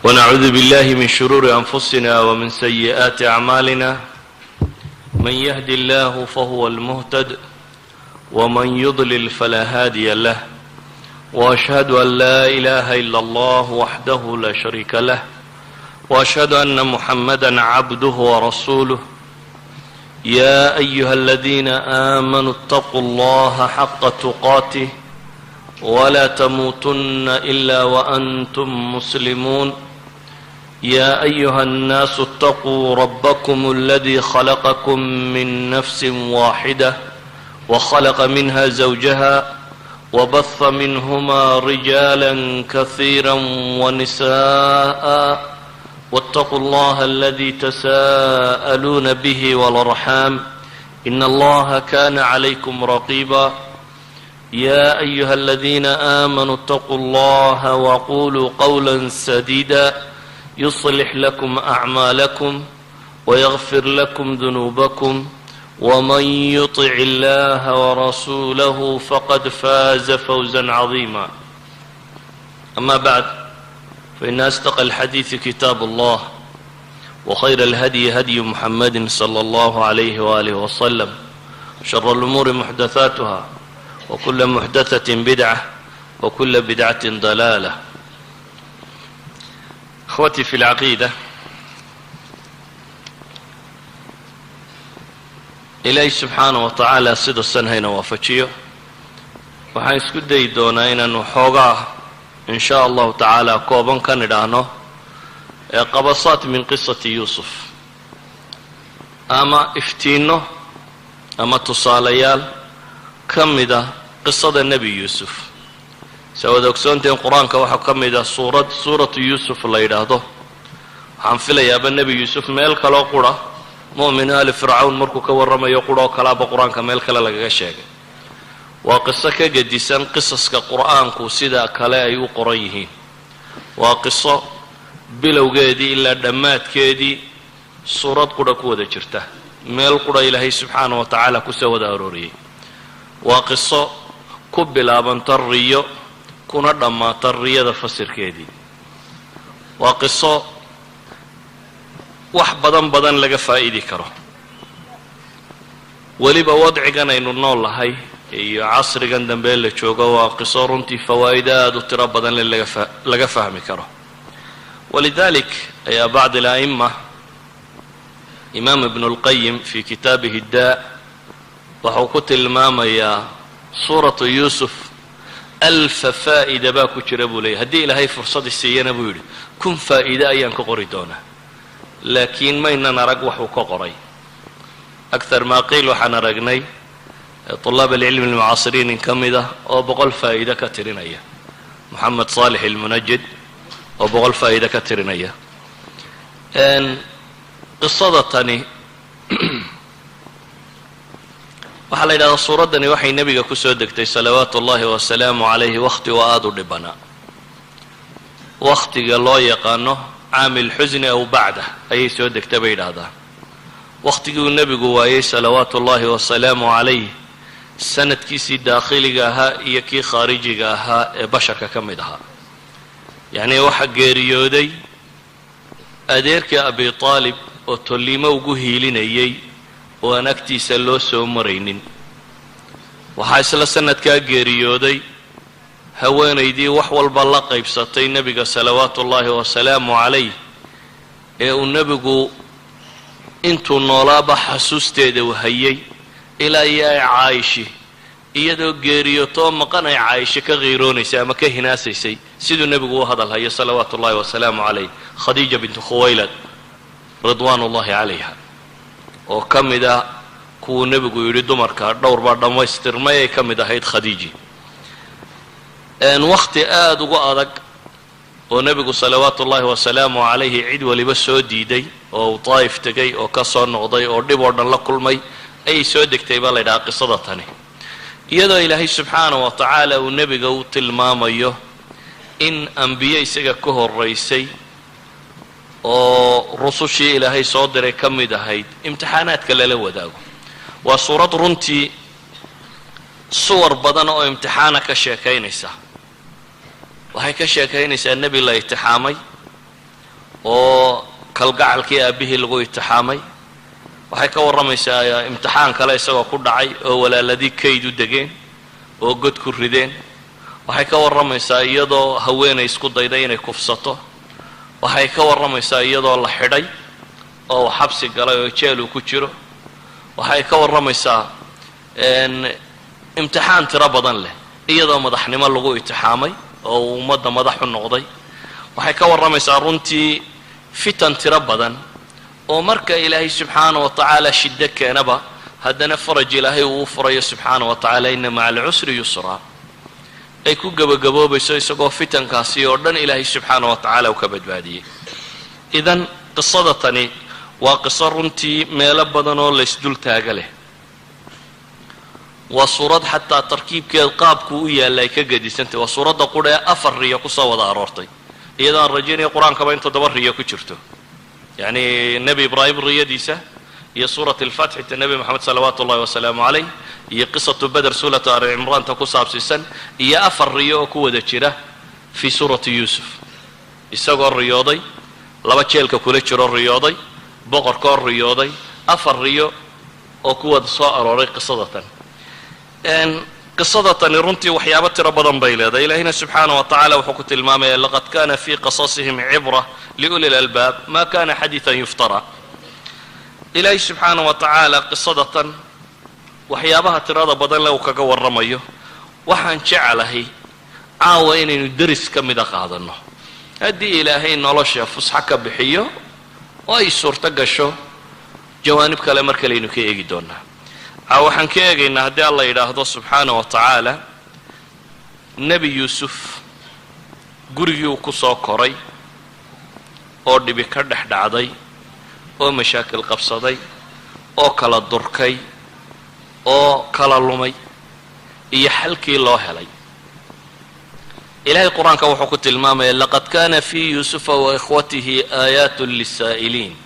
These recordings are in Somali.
ونعوذ بالله من شرور أنفسنا ومن سيئات أعمالنا من يهد الله فهو المهتد ومن يضلل فلا هادي له وأشهد أن لا إله إلا الله وحده لا شريك له وأشهد أن محمدا عبده ورسوله يا أيها الذين آمنوا اتقوا الله حق تقاته ولا تموتن إلا وأنتم مسلمون يا أيها الناس اتقوا ربكم الذي خلقكم من نفس واحدة وخلق منها زوجها وبث منهما رجالا كثيرا ونساء واتقوا الله الذي تساءلون به والأرحام إن الله كان عليكم رقيبا يا أيها الذين آمنوا اتقوا الله وقولوا قولا سديدا يصلح لكم أعمالكم ويغفر لكم ذنوبكم ومن يطع الله ورسوله فقد فاز فوزا عظيما أما بعد فإن أصدق الحديث كتاب الله وخير الهدي هدي محمد صلى الله عليه وآله وسلم شر الأمور محدثاتها وكل محدثة بدعة وكل بدعة ضلالة أخوتي في العقيدة إلهي سبحانه وتعالى sida sanhayna waafajiyo waxaan isku dayi doonaa inaanu xoogaa in sha allahu tacaala kooban ka nidhaahno ee qabasaat min qisati yuusuf ama iftiinno ama tusaalayaal ka mida qisada nebi yuusuf sawaad ogsoonteen qur-aanka waxaa ka mid ah suuratu yuusuf la yidhaahdo waxaan filayaaba nebi yuusuf meel kaloo qura mu'min aali fircawn markuu ka warramayo quroo kalaaba qur-aanka meel kale lagaga sheegay waa qiso ka gedisan qisaska qur'aanku sida kale ay u qoran yihiin waa qiso bilowgeedii ilaa dhammaadkeedii suurad qura ku wada jirta meel qura ilaahay subxaana wa tacaala kusoo wada arooriyey waa qiso ku bilaabanta riyo kuna dhammaata riyada fasirkeedii waa qiso wax badan laga faa'idi karo weliba wadcigan aynu nool lahay iyo casrigan dambe la joogo waa qiso runtii fawaa'id aad u tiro badan laga fahmi karo walidalik ayaa bacd ala'imma imaam ibn اlqayim fi kitaabihi daa waxuu ku tilmaamayaa suuratu yuusuf alfa faa'ida baa ku jira buu leeyahy haddii ilaahay fursadii siiyana buu yidhi kun faa'iide ayaan ka qori doonaa laakiin maynan arag waxuu ka qoray akthar maa qiil waxaan aragnay طulaab alcilmi almucaasiriin in ka mid ah oo 100 faa'iide ka tirinaya moxamed saalix almunajid oo 100 faa'iide ka tirinaya qisada tani waxaa la yidhahdaa suuraddani waxay nebiga ku soo degtay salawaatu ullahi wasalaamu calayhi wakhti oo aada u dhibanaa wakhtiga loo yaqaano caamil xusni aw bacdah ayay soo degta bay yidhaahdaan wakhtigii uu nebigu waayey salawaatu ullahi wasalaamu calayh sanadkiisii daakhiliga ahaa iyo kii khaarijiga ahaa ee basharka ka mid ahaa yacnii waxaa geeriyooday adeerkii abi taalib oo tolliimo ugu hiilinayay oo aan agtiisa loo soo maraynin waxaa isla sanadkaa geeriyooday haweenaydii wax walba la qaybsatay nebiga salawaatu ullaahi wasalaamu calayh ee uu nebigu intuu noolaaba xasuusteeda u hayay ilaa iyo ay caayishi iyadoo geeriyootoo maqan ay caayishi ka qiiroonaysay ama ka hinaasaysay siduu nebigu u hadal hayo salawaatu ullahi wasalaamu calayh khadiija bintu khuwaylad ridwaan ullahi calayha oo ka mid ah kuwuu nebigu yidhi dumarka dhowr baa dhammaystirmay ay ka mid ahayd khadiiji wakhti aada ugu adag oo nebigu salawaatu ullaahi wasalaamu calayhi cid waliba soo diiday oo uu daa'if tegay oo ka soo noqday oo dhib oo dhan la kulmay ayay soo degtay baa la ydhahaa qisada tani iyadoo ilaahay subxaanahu wa tacaala uu nebiga u tilmaamayo in ambiye isaga ka horaysay oo rusushii ilaahay soo diray ka mid ahayd imtixaanaadka lala wadaago waa suurad runtii suwar badan oo imtixaana ka sheekaynaysa waxay ka sheekaynaysaa nebi la imtixaamay oo kalgacalkii aabihii lagu itixaamay waxay ka warramaysaa imtixaan kale isagoo ku dhacay oo walaaladii kayd u degeen oo god ku rideen waxay ka warramaysaa iyadoo haweenay isku dayday inay kufsato waxay ka warramaysaa iyadoo la xidhay oo xabsi galay oo jeel uu ku jiro waxay ka warramaysaa imtixaan tiro badan leh iyadoo madaxnimo lagu itixaamay oo ummadda madax u noqday waxay ka warramaysaa runtii fitan tiro badan oo marka ilaahay subxaana wa tacaala shiddo keenaba haddana faraj ilaahay uu furayo subxaana wa tacaala inna maca alcusri yusraa ay ku gabagaboobayso isagoo fitankaasi oo dhan ilaahay subxaana wa tacaala uu ka badbaadiyey idan qisada tani waa qiso runtii meelo badan oo laysdul taaga leh waa suurad xataa tarkiibkeed qaabku u yaalla ay ka gedisantahy waa suuradda qudha ee 4 riyo kusoo wada aroortay iyadoo aan rajaynaya qur-aankaba in 7 riyo ku jirto yacni nebi ibraahim riyadiisa iyo suurat alfatxi ta nebi moxamed salawaatu ullahi wasalaamu calayh iyo qisatu beder suuratu ali cimraanta ku saabsiisan iyo 4 riyo oo ku wada jira fii suurati yuusuf isagoo riyooday 2 jeelka kula jiro riyooday boqorkoo riyooday 4 riyo oo ku wada soo arooray qisadatan qisadatani runtii waxyaabo tiro badan bay leedahay ilaahina subxaana wa tacaala wuxuu ku tilmaamaya laqad kana fii qasasihim cibra liuli lalbaab ma kana xadiidan yuftara ilaahay subxaana wa tacaala qisadatan waxyaabaha tirada badan le uu kaga warramayo waxaan jeclahay caawa inaynu deris ka mida qaadanno haddii ilaahay nolosha fusxa ka bixiyo oo ay suurto gasho jawaanib kale mar kalaynu ka eegi doonaa waxaan ka eegaynaa haddii alla yidhaahdo subxaana wa tacaala nebi yuusuf gurigii uu ku soo koray oo dhibi ka dhex dhacday oo mashaakil qabsaday oo kala durkay oo kala lumay iyo xalkii loo helay ilaahay qur-aanka wuxuu ku tilmaamaya laqad kana fii yuusufa wa ikhwatihi aayaatun lisaa'iliin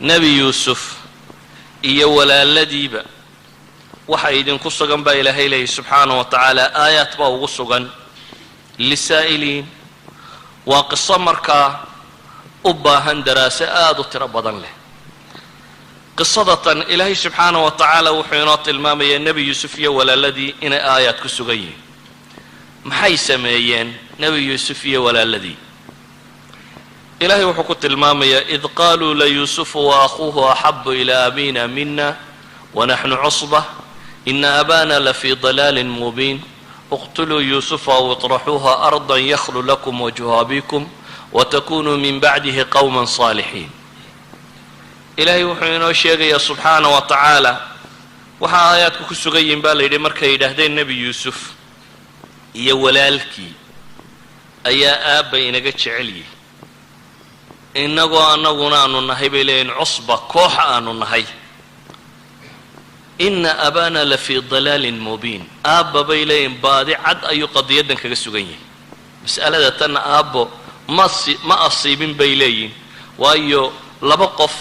nebi yuusuf iyo walaaladiiba waxa idinku sugan baa ilaahay leeyahy subxaana wa tacaala aayaad baa ugu sugan lisaa'iliin waa qiso markaa u baahan daraaso aada u tiro badan leh qisadatan ilaahay subxaana wa tacaala wuxuu inoo tilmaamayaa nebi yuusuf iyo walaaladii inay aayaad ku sugan yihiin maxay sameeyeen nebi yuusuf iyo walaaladii ilahay wuxuu ku tilmaamayaa id qaaluu layuusufu waakhuuhu axabu ilaa abina mina wanaxnu cusba ina abana lafii dalaalin mubiin اqtuluu yuusufa aw iطraxuuha arda yakhlu lakum wajhu abikum watakunuu min bacdihi qowma صaalixiin ilaahay wuxuu inoo sheegayaa subxaana wa tacaala waxaa aayaadku ku sugan yihin baa la yidhi markay yidhaahdeen nebi yuusuf iyo walaalkii ayaa aabba inaga jecel yihi innagoo annaguna aanu nahay bay leeyihin cusba koox aanu nahay ina abana lafii dalaalin mubiin aabba bay leeyihin baadi cad ayuu qadiyaddan kaga sugan yihin mas'alada tanna aabbo ma asiibin bay leeyihin waayo 2 qof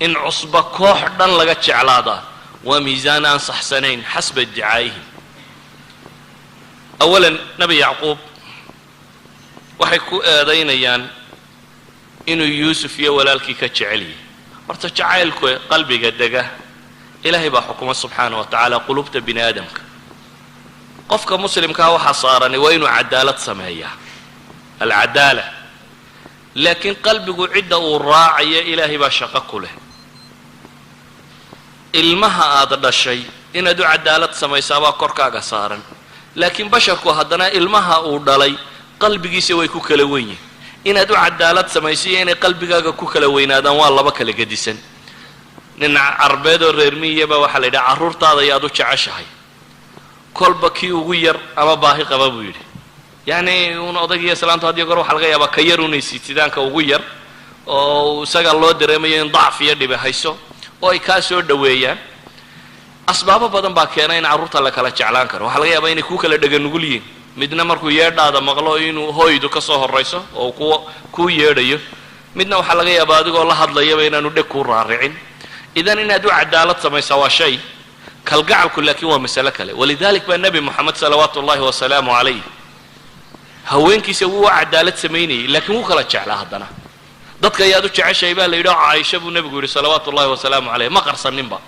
in cusba koox dhan laga jeclaadaa waa miisaan aan saxsanayn xasba iddicaayihim awalan nebi yacquub waxay ku eedaynayaan inuu yuusuf iyo walaalkii ka jecel yahay horta jacaylku qalbiga dega ilaahay baa xukuma subxaana wa tacaala qulubta bini aadamka qofka muslimkaa waxaa saarani waa inuu cadaalad sameeyaa alcadaala laakiin qalbigu cidda uu raacayo ilaahay baa shaqo ku leh ilmaha aada dhashay inaad u cadaalad samaysaabaa korkaaga saaran laakiin basharku haddana ilmaha uu dhalay qalbigiisa way ku kala wen yihin inaad u cadaalad samaysiyo inay qalbigaaga ku kala weynaadaan waa 2 kala gedisan nin carbeed oo reer miyaba waxaa la yidhaha carruurtaada ayaad u jeceshahay kolba kii ugu yar ama baahi qaba buu yidhi yacni un odaygiiyo islaantu hadiyo goor waxaa laga yaabaa ka yar unay siitidaanka ugu yar oo isaga loo dareemayo in dacf iyo dhibi hayso oo ay kaa soo dhoweeyaan asbaabo badan baa keena in carruurta la kala jeclaan karo waxaa laga yaabaa inay ku kala dhega nugul yihiin midna markuu yeedhaada maqlo inuu hooydu ka soo horrayso oo kuu yeedhayo midna waxaa laga yaabaa adigoo la hadlayaba inaanu dheg kuu raaricin idan inaad u cadaalad samaysaa waa shay kalgacalku laakiin waa masale kale walidalik baa nebi moxamed salawaatu ullahi wasalaamu calayh haweenkiisa wuu cadaalad sameynayay laakiin wuu kala jeclaa haddana dadka ayaad u jeceshay baa la yidhi caaisha buu nebigu yidhi salawaatu ullahi wasalaamu calayh ma qarsaninba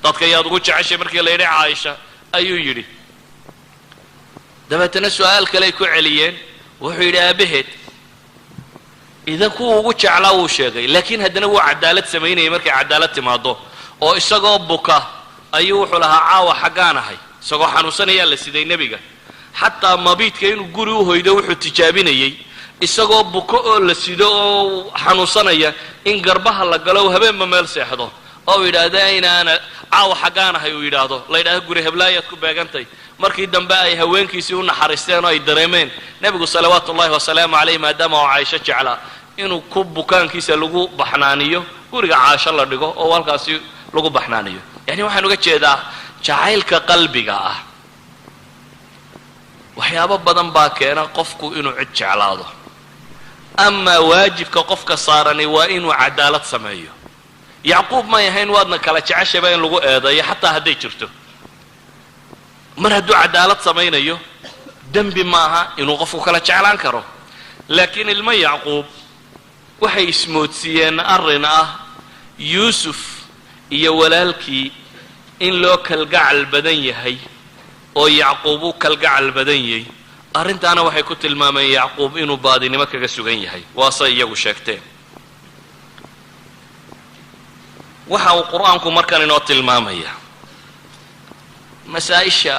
dadka ayaad ugu jeceshay markii la yidhi caaisha ayuu yidhi dabeetana su-aal kaley ku celiyeen wuxuu yidhi aabaheed idan kuwa ugu jeclaa wuu sheegay laakiin haddana wuu cadaalad samaynayay markay cadaalad timaado oo isagoo buka ayuu wuxuu lahaa caawa xaggaan ahay isagoo xanuunsanayaa la siday nebiga xataa mabiidka inuu guri u hoydo wuxuu tijaabinayey isagoo buko oo la sido oo xanuunsanaya in garbaha la galo habeenba meel seexdo oo yidhaahda inaana caawa xaggaan ahay uu yidhaahdo la yidhahdo guri heblaayaad ku beegantay markii dambe ay haweenkiisii u naxariisteen oo ay dareemeen nebigu salawaatu ullahi wasalaamu calayh maadaama oo caaisho jeclaa inuu ku bukaankiisa lagu baxnaaniyo guriga caasho la dhigo oo halkaasi lagu baxnaaniyo yani waxaan uga jeedaa jacaylka qalbiga ah waxyaabo badan baa keena qofku inuu cid jeclaado amaa waajibka qofka saarani waa inuu cadaalad sameeyo yacquub may ahayn waadna kala jeceshaba in lagu eedeeyo xataa hadday jirto mar hadduu cadaalad samaynayo dembi maaha inuu qofku kala jeclaan karo laakiin ilmo yacquub waxay ismoodsiiyeen arrin ah yuusuf iyo walaalkii in loo kalgacal badan yahay oo yacquub u kalgacal badan yahay arrintaana waxay ku tilmaameen yacquub inuu baadinimo kaga sugan yahay waase iyagu sheegteen waxa uu qur-aanku markan inoo tilmaamaya masaa-isha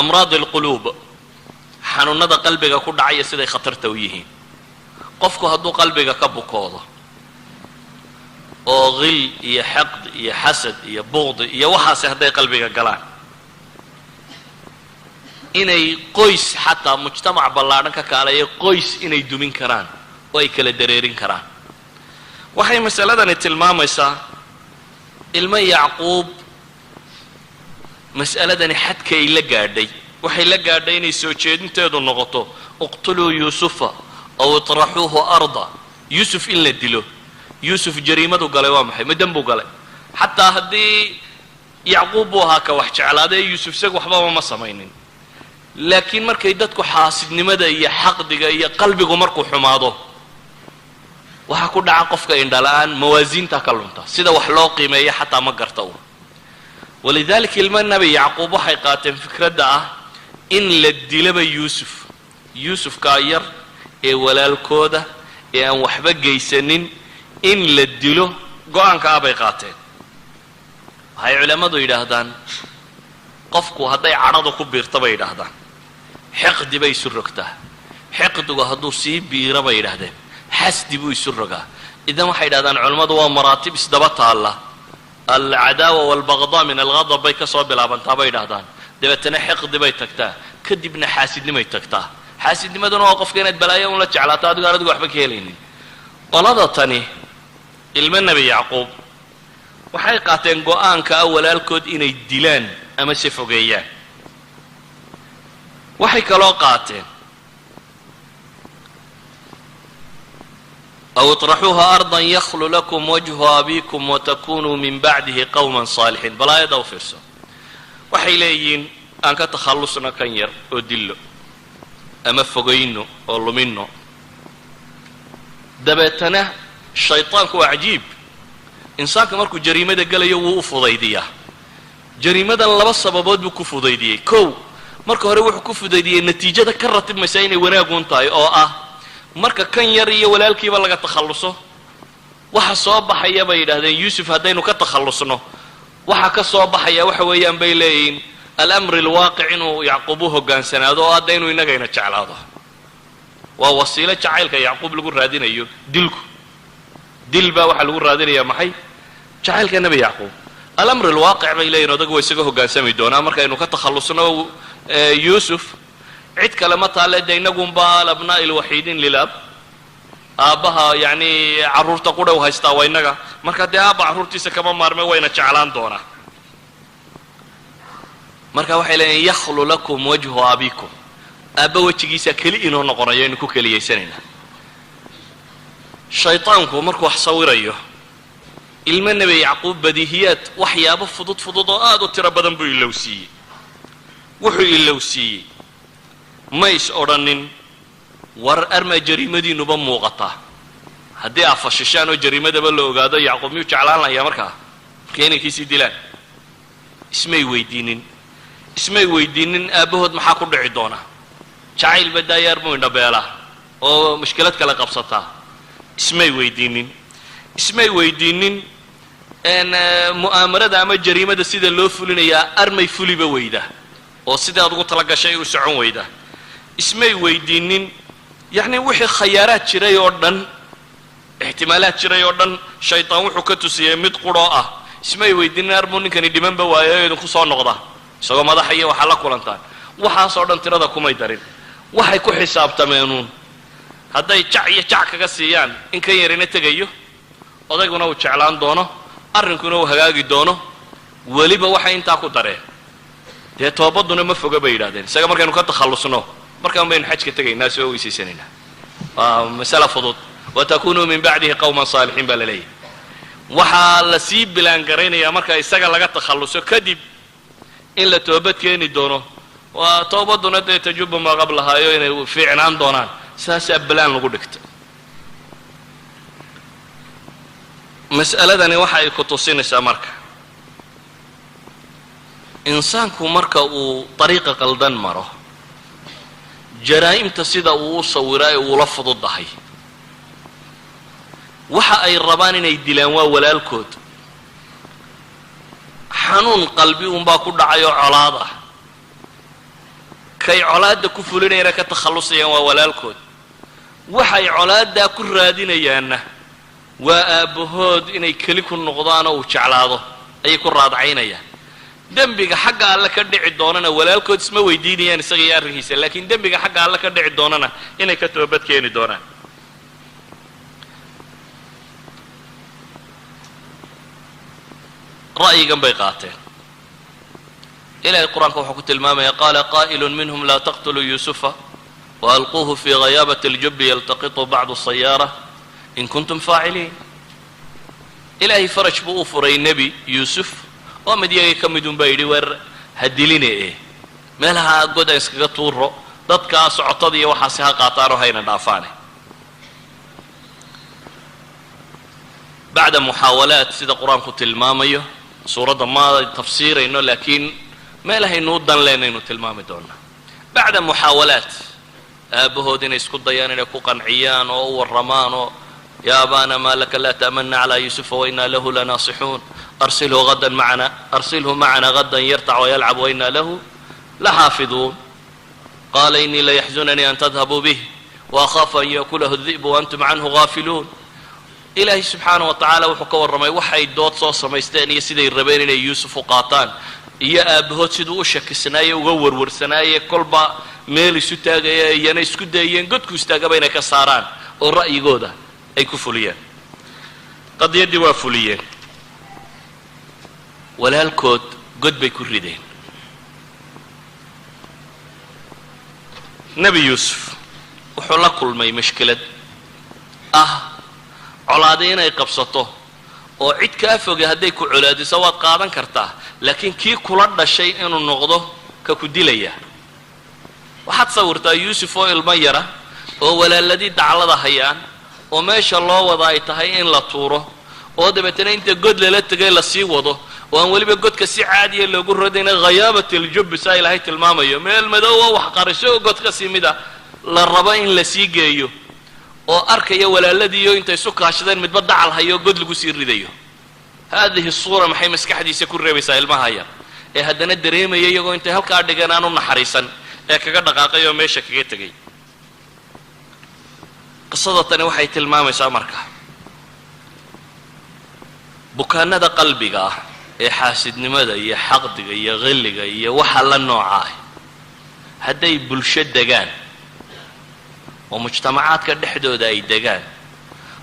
amraad alquluub xanuunada qalbiga ku dhacaya siday khatarta u yihiin qofku hadduu qalbiga ka bukoodo oo qil iyo xaqd iyo xasad iyo buqdi iyo waxaasi hadday qalbiga galaan inay qoys xataa mujtamac ballaadhan ka kaalayo qoys inay dumin karaan oo ay kala dareerin karaan waxay masaladani tilmaamaysaa ilmo yacquub mas'aladani xadkay la gaadhay waxay la gaadhay inay soo jeedinteedu noqoto uqtuluu yuusufa aw itraxuuhu arda yuusuf in la dilo yuusuf jariimadu galay waa maxay ma dembuu galay xataa haddii yacquub buu ahaa ka wax jeclaaday yuusuf isaga waxbaba ma samaynin laakiin markay dadku xaasidnimada iyo xaqdiga iyo qalbigu markuu xumaado waxaa ku dhaca qofka indhala-aan mawaasiinta ka lunta sida wax loo qiimeeyo xataa ma garta u walidaalika ilmo nebi yacquub waxay qaateen fikradda ah in la dilaba yuusufkaa yar ee walaalkooda ee aan waxba geysanin in la dilo go-aanka ah bay qaateen waxay culammadu yidhaahdaan qofku hadday cadhadu ku biirta bay yidhaahdaan xiqdi bay isu rogtaa xiqdigu hadduu sii biiro bay yidhaahdeen xasdi buu isu rogaa idan waxay yidhahdaan culammadu waa maraatib isdaba taalla alcadaawa waalbaqdaa min alghadab bay ka soo bilaabantaa bay yidhahdaan dabeetana xiqdi bay tagtaa kadibna xaasidnimay tagtaa xaasidnimaduna waa qofka inaad balaayo un la jeclaato adigo aan adigu waxba ka helaynin qolada tani ilmo nebi yacquub waxay qaateen go-aanka ah walaalkood inay dilaan ama se fogeeyaan waxay kaloo qaateen aw iطraxuuha ardan yakhlu lakum wajhu abikum watakunuu min bacdihi qawman saalixiin bal aayadda u fiirso waxay leeyihiin aan ka takhallusno kan yar oo dillo ama fogayno oo lumino dabeetana shayطaanku waa cajiib insaanka markuu jariimada gelayo wuu u fudaydiyaa jariimadan laba sababood buu ku fudaydiyey kow marka hore wuxuu ku fudaydiyey natiijada ka ratibmaysa inay wanaagun tahay oo ah marka kan yar iyo walaalkiiba laga takhalluso waxa soo baxaya bay yidhahdeen yuusuf haddaynu ka takhallusno waxa ka soo baxaya waxa weeyaan bay leeyihiin alamri alwaaqic inuu yacquub u hogaansanaado oo hadda inuu innagayna jeclaado waa wasiilo jacaylka yacquub lagu raadinayo dilku dil baa waxaa lagu raadinayaa maxay jacaylka nebi yacquub alamri alwaaqic bay leeyihin odagu waa isaga hoggaansami doonaa markaynu ka takhallusno yuusuf cid kale ma taale de inagunba alabnaa'i alwaxiidiin lilab aabbaha yacni carruurta qudhow haystaa waa innaga marka dee aabba carruurtiisa kama maarme wayna jeclaan doonaa marka waxay leeyihin yakhlu lakum wajhu abikum aabba wejigiisa keli inoo noqonayo aynu ku keliyaysanaynaa shayطaanku markuu wax sawirayo ilmo nebi yacquub badiihiyaad waxyaabo fudud fudud oo aad u tiro badan buu ilowsiiyey wuxuu ilowsiiyey ma is odhanin war arma jariimadiinuba muuqataa haddii afashishaan oo jariimadaba la ogaado yacquub miyuu jeclaan lahayaa markaa keeninkiisii dilaan ismay weydiinin aabbahood maxaa ku dhici doona jacayl badaayaar muu indhabeelaa oo mushkilad kale qabsataa ismay weydiinin mu'aamarada ama jariimada sida loo fulinayaa armay fuliba weyda oo sidaad ugu tala gashay u socon weyda ismay weydiinin yacni wixii khayaaraad jiray oo dhan ixtimaalaad jiray oo dhan shaytaan wuxuu ka tusiyey mid quroo ah ismay weydiinin armuu ninkani dhimanba waayo idinku soo noqda isagoo madaxa iyo waxaa la kulantaan waxaasoo dhan tirada kumay darin waxay ku xisaabtameenuun hadday jac iyo jac kaga siiyaan in kan yarina tegayo odayguna uu jeclaan doono arrinkuna uu hagaagi doono weliba waxay intaa ku dareen dee toobaduna ma foga bay yidhahdeen isaga markaynu ka takhallusno markaan baynu xajka tegaynaa soo weysaysanaynaa waa masala fudud watakunuu min bacdihi qawman saalixiin baa la leeyahay waxaa la sii bilaangaraynayaa marka isaga laga takhalluso kadib in la toobad keeni doono waa toobaduna dee tajubu maa qablahaayo inay fiicnaan doonaan saasaa balaan lagu dhigta mas'aladani waxa ay ku tusinaysaa marka insaanku marka uu dariiqa qaldan maro jaraa'imta sida uu u sawiraa ee uula fududahay waxa ay rabaan inay dilaan waa walaalkood xanuun qalbi unbaa ku dhacayoo colaad ah kay colaadda ku fulinayana ka takhallusayaan waa walaalkood waxay colaaddaa ku raadinayaanna waa aabbahood inay keli ku noqdaanoo uu jeclaado ayay ku raadcaynayaan dembiga xagga alle ka dhici doonana walaalkood isma weydiinayaan isaga iyo arrinkiisa laakiin dembiga xagga alle ka dhici doonana inay ka toobad keeni doonaan ra'yigan bay qaateen ilaahay qur-aanka wuxuu ku tilmaamaya qaala qaa'ilun minhum laa taqtuluu yuusufa waalquuhu fii ghayaabati اljubbi yaltaqitu bacdu sayaara in kuntum faaciliin ilaahay faraj buu u furay nebi yuusuf oo mid yagii ka midun baa yidhi weer ha diline meelaha god aan iskaga tuuro dadkaa socotada iyo waxaasi ha qaataanoo hayna dhaafaane bacda muxaawalaat sida qur-aanku tilmaamayo suuradda ma tafsiirayno laakiin meelahaynuu dan leenaynu tilmaami doonaa bacda muxaawalaat aabbahood inay isku dayaan inay ku qanciyaan oo u warramaan oo yaa abaana maa laka laa ta'manna calaa yuusufa wainaa lahu lanaasixuun arsilhu macana gadan yartac wayalcab wainaa lahu laxaafiduun qaala inii layaxzunanii an tadhabuu bih waakhaafu an yakulahu di'bu waantum canhu gaafiluun ilaahay subxaana wa tacaala wuxuu ka warramay waxay dood soo samaysteen iyo siday rabeen inay yuusuf u qaataan iyo aabbahood siduu u shakisnaaye uga warwarsanaaye kolba meel isu taagaya iyana isku dayeen godku istaagaba inay ka saaraan oo ra'yigooda ay ku fuliyeen qadiyaddii waa fuliyeen walaalkood god bay ku rideen nebi yuusuf wuxuu la kulmay mashkilad ah colaaday inay qabsato oo cid kaa foge hadday ku colaadiso waad qaadan kartaa laakiin kii kula dhashay inuu noqdo ka ku dilaya waxaad sawirtaa yuusuf oo ilmo yara oo walaaladii daclada hayaan oo meesha loo wada ay tahay in la tuuro oo dabeetana inta god lala tegay la sii wado oo aan weliba godka si caadiya loogu radayna khayaabat aljubbi saa ilaahay tilmaamayo meel madow oo wax qariso oo god ka sii mida la rabo in la sii geeyo oo arkaya walaaladiiyo intay isu kaashadeen midba dacal hayo god lagu sii ridayo haadihi suura maxay maskaxdiisa ku reebaysaa ilmaha yar ee haddana dareemaya iyagoo intay halkaa dhigeen aanu naxariisan ee kaga dhaqaaqay oo meesha kaga tegay qisada tani waxay tilmaamaysaa marka bukaanada qalbiga ah ee xaasidnimada iyo xaqdiga iyo qilliga iyo waxa la nooca ah hadday bulsho degaan oo mujtamacaadka dhexdooda ay degaan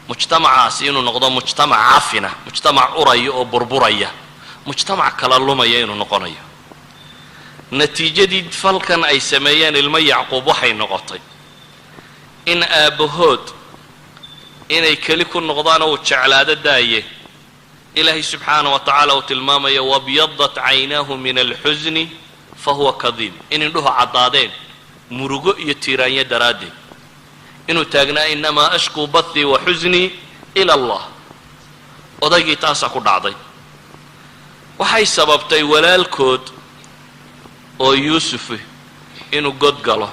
mujtamacaasi inuu noqdo mujtamac cafina mujtamac uraya oo burburaya mujtamac kala lumaya inuu noqonayo natiijadii falkan ay sameeyeen ilmo yacquub waxay noqotay in aabbahood inay keli ku noqdaan oo uu jeclaado daaye ilaahay subxaana wa tacaala uu tilmaamayo wabyadat caynaahu min alxusni fahuwa kadiim in indhuhu caddaadeen murugo iyo tiiraanyo daraaddeed inuu taagnaa inamaa ashkuu bathii wa xuznii ila allah. odaygii taasaa ku dhacday. waxay sababtay walaalkood oo yuusuf inuu god galo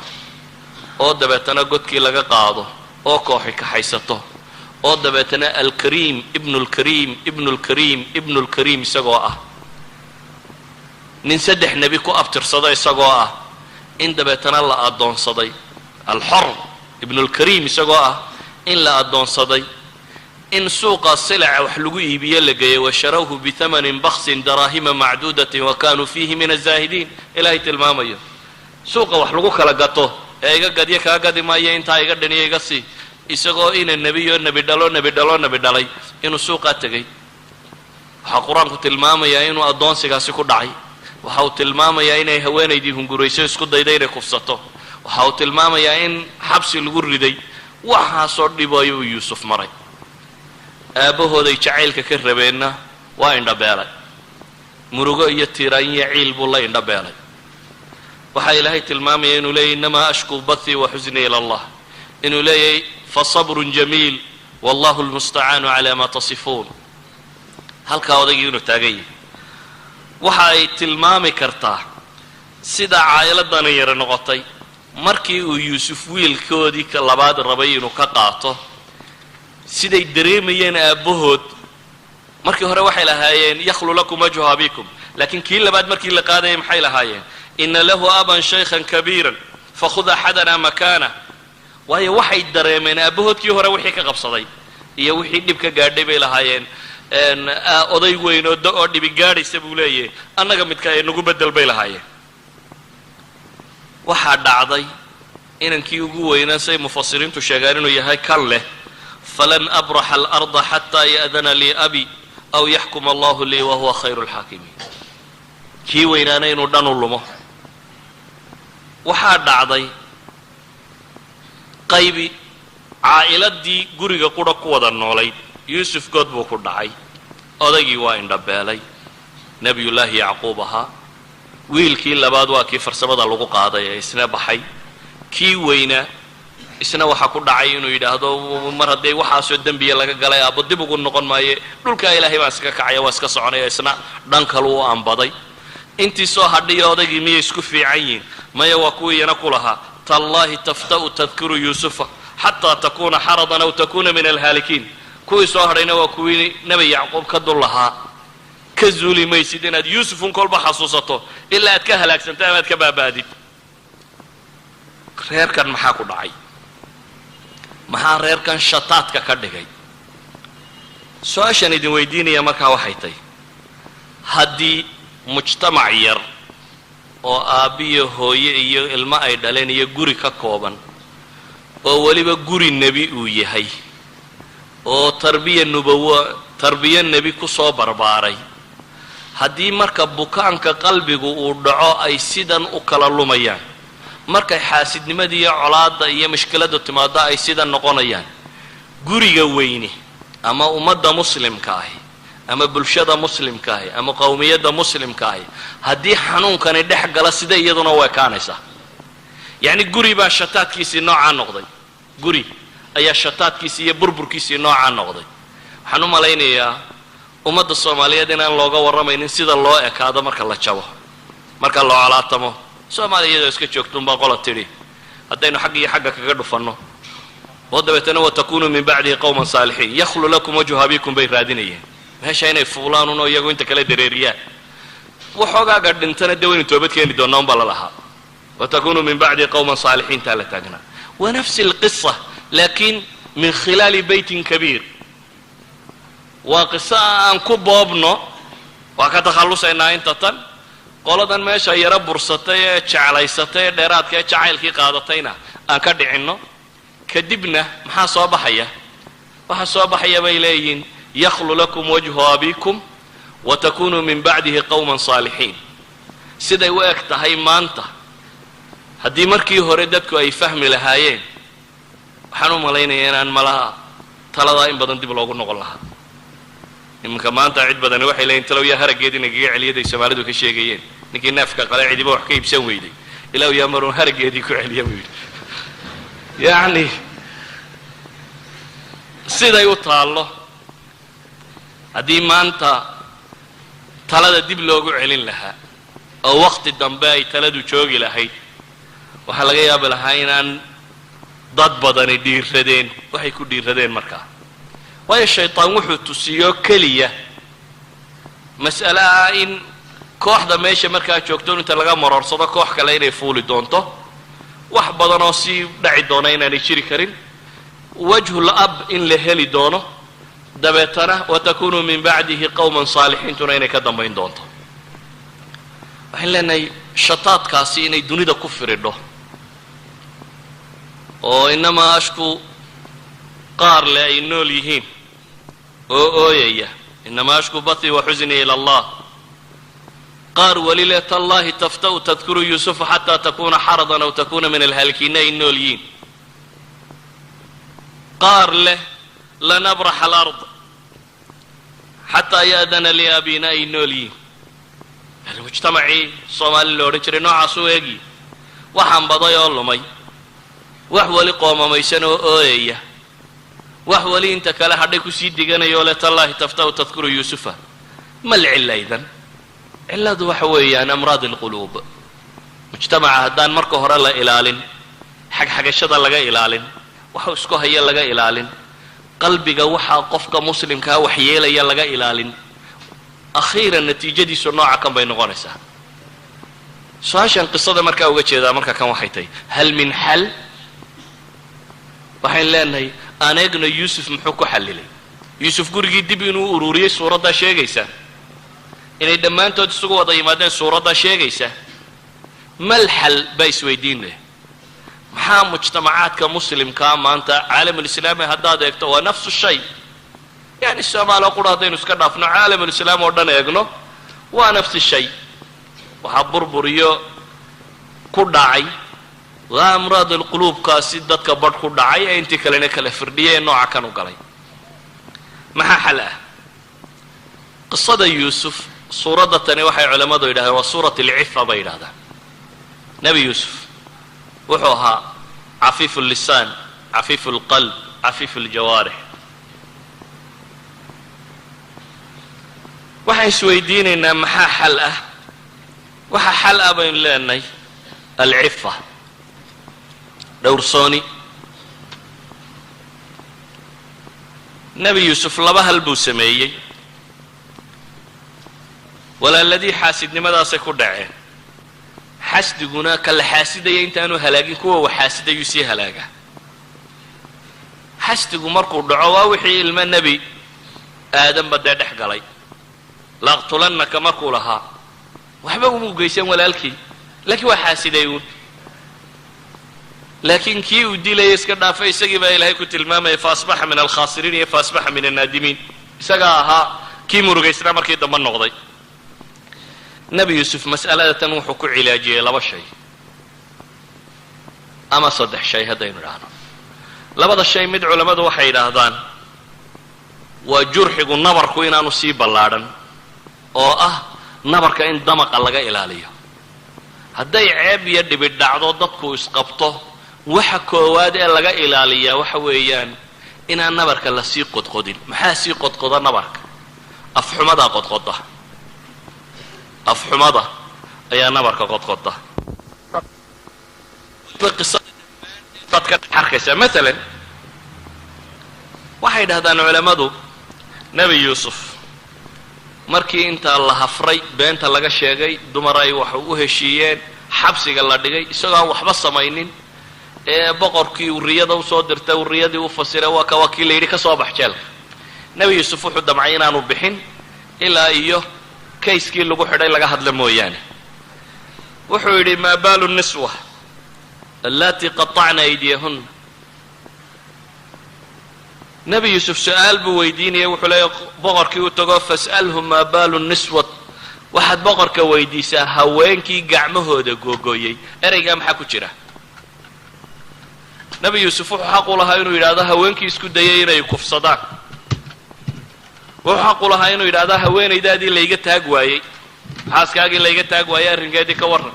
oo dabeetana godkii laga qaado oo kooxi kaxaysato oo dabeetana alkariim ibnulkariim ibnulkariim ibnulkariim isagoo ah nin 3 nebi ku abtirsado isagoo ah in dabeetana la addoonsaday alxor ibnulkariim isagoo ah in la addoonsaday in suuqa silaca wax lagu iibiye la geeyey washarawhu bithamanin baksin daraahima macduudatin wa kaanuu fiihi min azaahidiin. ilaahay tilmaamayo suuqa wax lagu kala gato ee iga gadyo kaa gadi maayo intaa iga dhaniyo iga sii, isagoo ina nebiyo nebi dhalo nebi dhalo nebi dhalay inuu suuqaa tegay. waxaa qur-aanku tilmaamayaa inuu addoonsigaasi ku dhacay. waxa uu tilmaamayaa inay haweenaydii hungurayso isku dayday inay kufsato. waxa uu tilmaamayaa in xabsi lagu riday. waxaasoo dhibaayo uu yuusuf maray. aabahooday jacaylka ka rabeenna waa indhabeelay. murugo iyo tiiraan iyo ciil buu la indhabeelay. waxaa ilaahay tilmaamaya inuu leeyahy inamaa ashkuu bathii wa xusnii ila allah, inuu leeyahay fasabrun jamiil wallahu lmustacaanu calaa maa tasifuun. halkaa odaygii inuu taagan yahay waxa ay tilmaami kartaa sida caa'iladani yara noqotay markii uu yuusuf wiilkoodii ka labaad rabay inuu ka qaato, siday dareemayeen aabbahood. markii hore waxay lahaayeen yakhlu lakum wajhu abikum, laakiin kii labaad markii la qaadayay maxay lahaayeen ina lahu aban shaykhan kabiiran fakhud axadana makaana. waayo waxay dareemeen aabbahoodkii hore wixii ka qabsaday iyo wixii dhib ka gaadhay bay lahaayeen oday weyn oo dhibi gaadhaysa buu leeyahay annaga midka ay nagu bedel bay lahaayeen. waxaa dhacday inankii ugu weynaa say mufasiriintu sheegaan inuu yahay kan leh falan abraxa alarda xataa ya'dana lii abi aw yaxkuma allahu lii wahuwa khayru lxaakimiin. kii weynaana inuu dhan u lumo. waxaa dhacday qaybi caa'iladii guriga qura ku wada noolayd yuusuf good buu ku dhacay. odaygii waa indhabeelay nebiyullaahi yacquub ahaa. wiilkii labaad waa kii farsamada lagu qaaday ee isna baxay. kii weynaa isna waxaa ku dhacay inuu yidhaahdo mar haddee waxaasoo dembiya laga galay aabbo dib ugu noqon maaye dhulkaa ilaahay baan iska kacaya waa iska soconaya. isna dhan kalu u ambaday. intii soo hadhiyo odaygii miyay isku fiican yihiin? maya waa kuwiiyana ku lahaa tallaahi tafta'u tadkuru yuusufa xataa takuuna xaradan aw takuuna min alhaalikiin. kuwii soo hadhayna waa kuwii nebi yacquub ka dul lahaa ka zuuli maysid inaad yuusufun kolba xasuusato ilaa aad ka halaagsanto ama aad ka baaba'did. reerkan maxaa ku dhacay? maxaa reerkan shataadka ka dhigay? su-aashaan idin weydiinaya markaa waxay tahy haddii mujtamac yar oo aabbiyo hooye iyo ilmo ay dhaleen iyo guri ka kooban oo weliba guri nebi uu yahay oo tarbiya nebi ku soo barbaaray, haddii marka bukaanka qalbigu uu dhaco ay sidan u kala lumayaan, markay xaasidnimada iyo colaadda iyo mushkiladdu timaado ay sidan noqonayaan, guriga weyne ama ummadda muslimka ahi ama bulshada muslimka ahi ama qowmiyadda muslimka ahi haddii xanuunkani dhex gala sida iyaduna u ekaanaysaa. yacni guri baa shataadkiisii noocaa noqday. guri ayaa shataadkiisii iyo burburkiisii noocaa noqday. waxaan u malaynayaa ummadda soomaaliyeed inaan looga warramaynin sida loo ekaado marka la jabo, marka la colaatamo. soomaaliya iyadoo iska joogtuunbaa qola tidhi haddaynu xagg iyo xagga kaga dhufanno oo dabeetana watakunuu min bacdihi qowman saalixiin yakhlu lakum wajhu abikum bay raadinayeen. meesha inay fuulaan unoo iyagu inta kale dareeriyaan. waxoogaaga dhintana dee waynu toobad keeni doonnaa unbaa la lahaa. watakunuu min bacdihi qowman saalixiin taa la taagnaa. wa nafsi alqisa laakiin min khilaali beytin kabiir. waa qiso aan ku boobno waa ka takhallusaynaa inta tan. qoladan meesha yaro bursatay ee jeclaysatay ee dheeraadka ee jacaylkii qaadatayna aan ka dhicinno. kadibna maxaa soo baxaya? waxaa soo baxaya bay leeyihiin yakhlu lakum wajhu abikum watakunuu min bacdihi qowman saalixiin. siday u eg tahay maanta haddii markii hore dadku ay fahmi lahaayeen, waxaan u malaynayaa inaan malaha taladaa in badan dib loogu noqon lahaa. iminka maanta cid badani waxay leeyiin talow yaa haraggeed inagaga celiyaday soomaalidu ka sheegayeen. ninkii neefka qale cidiba wax ka iibsan weyday ilaahu yaa maruun haraggeedii ku celiya buu yidhi. yacni siday u taallo haddii maanta talada dib loogu celin lahaa oo waqti dambe ay taladu joogi lahayd waxaa laga yaabi lahaa inaan dad badani dhiiradeen waxay ku dhiiradeen markaa waayo shaytaan wuxuu tusiyo keliya mas'ale ah in kooxda meesha markaa joogto inta laga maroorsado koox kale inay fuuli doonto wax badan oo sii dhaci doona inaanay jiri karin wajhul ab in la heli doono dabeetana watakunuu min bacdihi qawman saalixiintuna inay ka dambayn doonto waxaan leenahay shataadkaasi inay dunida ku firidho oo inamaa ashku qaar le ay nool yihiin oo ooyaya inamaa ashku bathi wa xusnii ila allah qaar weli le tallahi tafta'u tadkuru yuusufa xataa takuna xaradan aw takuna min alhaalikiina ay nool yihiin qaar leh lanabrax alard xataa ya'dana li abina ay nool yihiin yani mujtamacii soomaali lo odhan jiray noocaas u eegi waxaan baday oo lumay wax weli qoomamaysan oo ooyaya wax weli inta kale hadhay kusii diganayoo le tallahi tafta'u tadkuru yuusufa ma lcilla idan cilladu waxa weeyaan amraad alquluub mujtamaca haddaan marka hore la ilaalin xagxagashada laga ilaalin waxa isku haya laga ilaalin qalbiga waxaa qofka muslimkaa waxyeelaya laga ilaalin akhiiran natiijadiisu nooca kan bay noqonaysaa su-aashan qisada markaa uga jeedaa marka kan waxay tahay hal min xal waxayn leenahay aan eegno yuusuf muxuu ku xallilay yuusuf gurigii dib inuu ururiyey suuraddaa sheegaysa inay dhammaantood isugu wada yimaadeen suuraddaa sheegaysa mal xal baa isweydiin leh maxaa mujtamacaadka muslimkaa maanta caalamulislaami haddaad eegto waa nafsu shay yani soomaaliya qura haddaynu iska dhaafno caalamulislaam oo dhan eegno waa nafsi shay waxaa burburiyo ku dhacay waa amraad alquluubkaasi dadka badh ku dhacay ee intii kalena kala firdhiyay ee nooca kan u galay maxaa xal ah qisada yuusuf suuradda tani waxay culammadu yidhahdeen waa suurat alcifa bay yidhahdaan nebi yuusuf wuxuu ahaa cafiifu llisaan cafiifu lqalb cafiifu ljawaarix waxaan isweydiinaynaa maxaa xal ah waxaa xal ah baynu leenahay alcifa dhowrsooni nebi yuusuf laba hal buu sameeyey walaaladii xaasidnimadaasay ku dhaceen xasdiguna ka la xaasidaya intaanu halaagin kuwa wax xaasidayuu sii halaagaa xasdigu markuu dhaco waa wixii ilmo nebi aadanba dee dhex galay laaqtulannaka markuu lahaa waxba umuu geysan walaalkii laakiin waa xaasiday uun laakiin kii uu dilaya iska dhaafay isagii baa ilaahay ku tilmaamaya faasbaxa min alkhaasiriin iyo faasbaxa min annaadimiin isagaa ahaa kii murugaysnaa markii dambe noqday nebi yuusuf mas'aladatan wuxuu ku cilaajiyey laba shay ama saddex shay haddaynu idhaahno labada shay mid culammadu waxay yidhaahdaan waa jurxigu nabarku inaanu sii ballaadhan oo ah nabarka in damaqa laga ilaaliyo hadday ceeb iyo dhibidh dhacdo dadku isqabto waxa koowaad ee laga ilaaliyaa waxa weeyaan inaan nabarka la sii qodqodin maxaa sii qodqoda nabarka afxumadaa qodqoda afxumada ayaa nabarka qodqoda dadka arkaysa maalan waxay dhahdaan culammadu nebi yuusuf markii intaa la hafray beenta laga sheegay dumar ay wax u heshiiyeen xabsiga la dhigay isagoo aan waxba samaynin ee boqorkii uu riyada usoo dirtay uu riyadii u fasiray waa ka waakii la yidhi ka soo bax jeelka nebi yuusuf wuxuu damcay inaanu bixin ilaa iyo kayskii lagu xidhay laga hadla mooyaane wuxuu yidhi maa baalu niswa allatii qaطacna aydiyahunna nebi yuusuf su-aal buu weydiinaya wuxuu leeya boqorkii u tago fas'alhu maa baalu niswat waxaad boqorka weydiisaa haweenkii gacmahooda googooyey ereygaa maxaa ku jira nebi yuusuf wuxuu xaq u lahaa inuu yidhaahdo haweenkii isku dayay inay kufsadaan wuxuu xaq u lahaa inuu yidhaahdo haweenaydaadii layga taag waayey xaaskaagii layga taag waayey arrinkeedii ka warran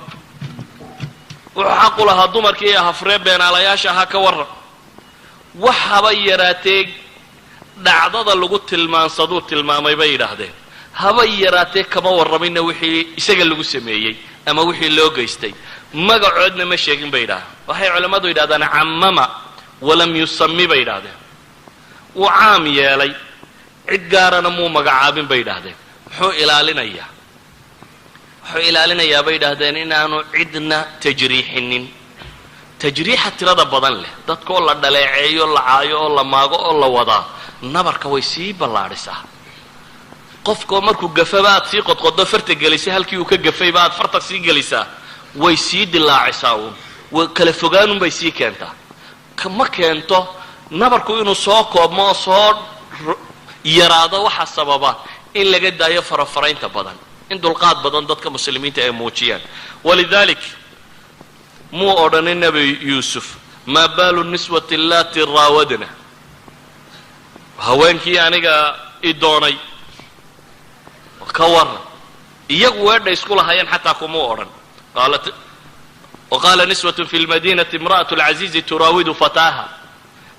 wuxuu xaq u lahaa dumarkii hafree beenaalayaasha ahaa ka warran wax haba yaraatee dhacdada lagu tilmaansaduu tilmaamay bay yidhaahdeen haba yaraatee kama warramayna wixii isaga lagu sameeyey ama wixii loo geystay magacoodna ma sheegin bay yidhahdeen waxay culammadu yidhahdaan cammama walam yusami bay yidhahdeen wuu caam yeelay cid gaarana muu magacaabin bay yidhahdeen muxuu ilaalinayaa bay yidhaahdeen inaanu cidna tajriixinin tajriixa tirada badan leh dadkaoo la dhaleeceeyo la caayo oo la maago oo la wadaa nabarka way sii ballaadhisaa qofkoo markuu gafaba aad sii qodqoddo farta gelisay halkii uu ka gafayba aad farta sii gelisaa way sii dilaacisaa uun kala fogaanunbay sii keentaa ma keento nabarku inuu soo koobmo oo soo yaraado waxa sababa in laga daayo farafaraynta badan in dulqaad badan dadka muslimiinta ay muujiyaan walidalik muu odhanin nebi yuusuf maa baalu niswati allati raawadna haweenkii aniga i doonay ka warran iyagu weedha isku lahaayeen xataa kumuu odhan وqاla نisوة في الmadينة امرأة العaزيiزi turaawidu fataaha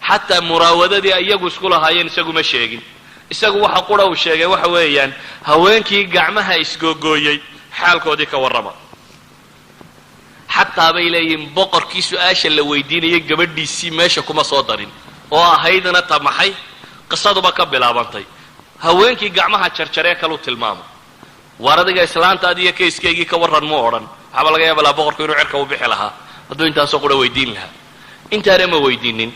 xataa muraawadadii iyagu isku lahaayeen isagu ma sheegin isagu waxa qura uu sheegay waxa weeyaan haweenkii gacmaha isgoogooyey xaalkoodii ka warrama xataa bay leeyihin boqorkii su-aasha la weydiinayay gabadhiisii meesha kuma soo darin oo ahaydna ta maxay qisaduba ka bilaabantay haweenkii gacmaha jarjaree kaluu tilmaamo waar adiga islaantaadi iyo kayskeygii ka warran muu odhan waxaaba laga yaaba laha boqorku inuu cerka u bixi lahaa hadduu intaasoo qura weydiin lahaa intaana ma weydiinin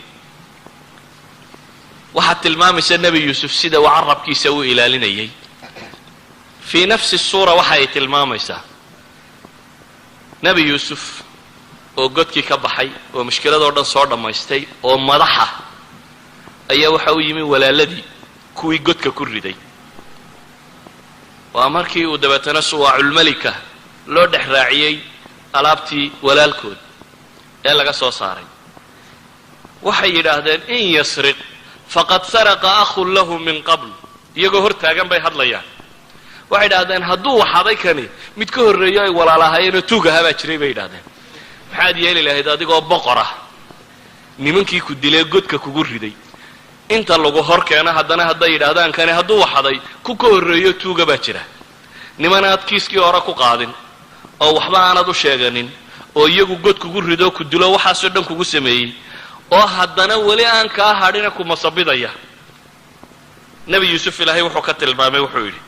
waxaad tilmaamaysa nebi yuusuf sida uu carabkiisa u ilaalinayay fii nafsi suura waxa ay tilmaamaysaa nebi yuusuf oo godkii ka baxay oo mushkiladoo dhan soo dhammaystay oo madaxa ayaa waxa u yimi walaaladii kuwii godka ku riday waa markii uu dabeetana suwaaculmelika loo dhex raaciyey alaabtii walaalkood ee laga soo saaray waxay yidhaahdeen in yasriq faqad saraqa akhun lahu min qabl iyagoo hor taagan bay hadlayaan waxay yidhahdeen hadduu waxaday kani mid ka horreeyo ay walaalahaayeenoo tuug ahaa baa jiray bay yidhahdeen maxaad yeeli lahayd adigoo boqor ah nimankii ku dilee godka kugu riday inta lagu hor keeno haddana hadday yidhaahdaan kani hadduu waxaday ku ka horreeyo tuuga baa jira niman aad kiiskii hore ku qaadin oo waxba aanad u sheeganin oo iyagu god kugu rido ku dilo waxaasoo dhan kugu sameeyey oo haddana weli aan kaa hadhina ku masabidaya nebi yuusuf ilaahay wuxuu ka tilmaamay wuxuu yidhi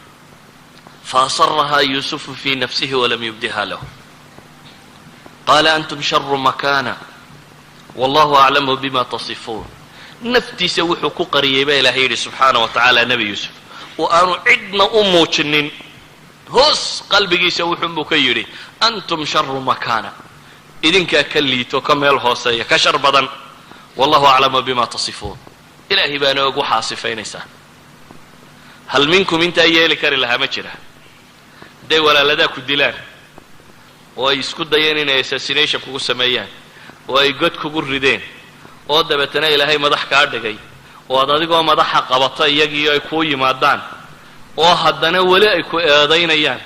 faasarahaa yuusufu fii nafsihi walam yubdiha lahu qaala antum sharu makaana wallahu aclamu bima tasifuun naftiisa wuxuu ku qariyey baa ilaahay yidhi subxaana wa tacaala nebi yuusuf oo aanu cidna u muujinin hoos qalbigiisa wuxuunbuu ka yidhi antum sharu makaana idinkaa ka liito ka meel hooseeya ka shar badan wallahu aclamu bima tasifuun ilaahay baana og waxaa sifaynaysaa hal minkum intaa yeeli kari lahaa ma jira hadday walaaladaa ku dilaan oo ay isku dayeen inay assassination kugu sameeyaan oo ay god kugu rideen oo dabeetana ilaahay madax kaa dhigay oo ad adigoo madaxa qabato iyagii ay kuu yimaadaan oo haddana weli ay ku eedaynayaan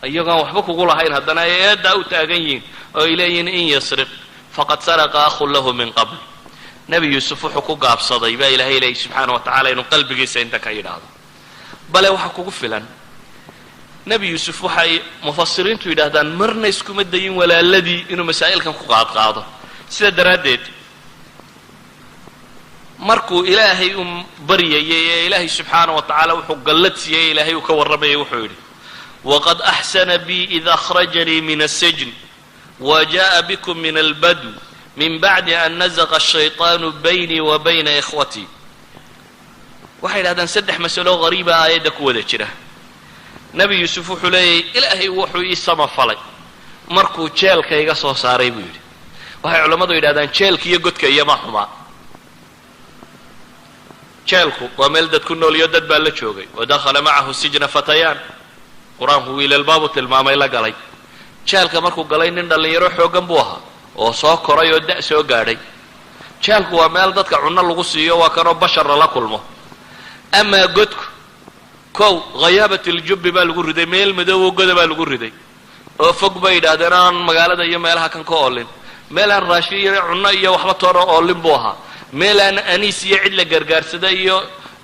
iyagoon waxba kugu lahayn haddana ay eeddaa u taagan yihiin oo ay leeyihiin in yasriq faqad saraqa akhun lahu min qabl nebi yuusuf wuxuu ku gaabsaday baa ilaahay leeyay subxaana wa tacala inuu qalbigiisa inta ka yidhaahdo bale waxa kugu filan nebi yuusuf waxay mufasiriintu yidhaahdaan marna iskuma dayin walaaladii inuu masaa'ilkan ku qaadqaado sida daraaddeed markuu ilaahay u baryayay ee ilaahay subxaana wa tacaala wuxuu gallad siiyey ilaahay uu ka warramayay wuxuu yidhi waqad axsana bii id akhrajanii min asijn wajaءa bikum min albadw min bacdi an nazaqa ashayطaanu baynii wa bayna ikhwatii waxay yidhahdaan saddex masalo qariiba aayadda ku wada jira nebi yuusuf wuxuu leeyahy ilaahay wuxuu ii samafalay markuu jeelka iga soo saaray buu yidhi waxay culammadu yidhahdaan jeelka iyo godka iyoma xumaa jeelku waa meel dad ku nool iyo dad baa la joogay wadakhala macahu sijna fatayaan qur-aanku wiilalbaabu tilmaamay la galay jeelka markuu galay nin dhallinyaro xooggan buu ahaa oo soo koray oo da' soo gaadhay jeelku waa meel dadka cunno lagu siiyo waa kanoo basharna la kulmo amaa godku kow khayaabat iljubbi baa lagu riday meel madoobo goda baa lagu riday oo fog bay yidhaahdeen aan magaalada iyo meelaha kan ka oolin meel aan raashin iyo cunno iyo waxba toona oolin buu ahaa meel aan aniis iyo cid la gargaarsada iyo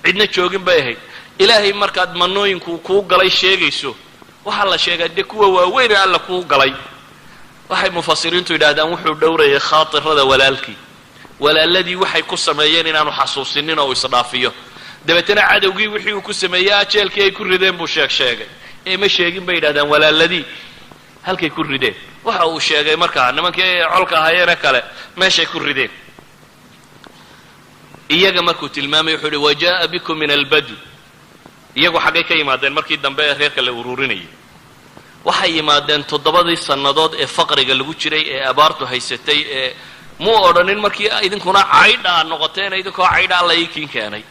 cidna joogin bay ahayd ilaahay markaad manooyinku kuu galay sheegayso waxaa la sheegaa dee kuwa waaweyn alla kuu galay waxay mufasiriintu yidhaahdaan wuxuu dhowrayay khaatirada walaalkii walaaladii waxay ku sameeyeen inaanu xasuusinin oo isdhaafiyo dabeetana cadowgii wixii uu ku sameeyey ajeelkii ay ku rideen buu sheegay ee ma sheegin bay yidhahdaan walaaladii halkay ku rideen waxa uu sheegay markaa nimankii colka ahaayeen kale meeshay ku rideen iyaga markuu tilmaamay wuxuu yidhi wajaa'a bikum min albadu iyagu xaggay ka yimaadeen markii dambe ee reerka la ururinayay waxay yimaadeen 7 sannadood ee faqriga lagu jiray ee abaartu haysatay ee muu odhanin markii idinkuna caydha noqoteen idinkoo caydha la iikin keenay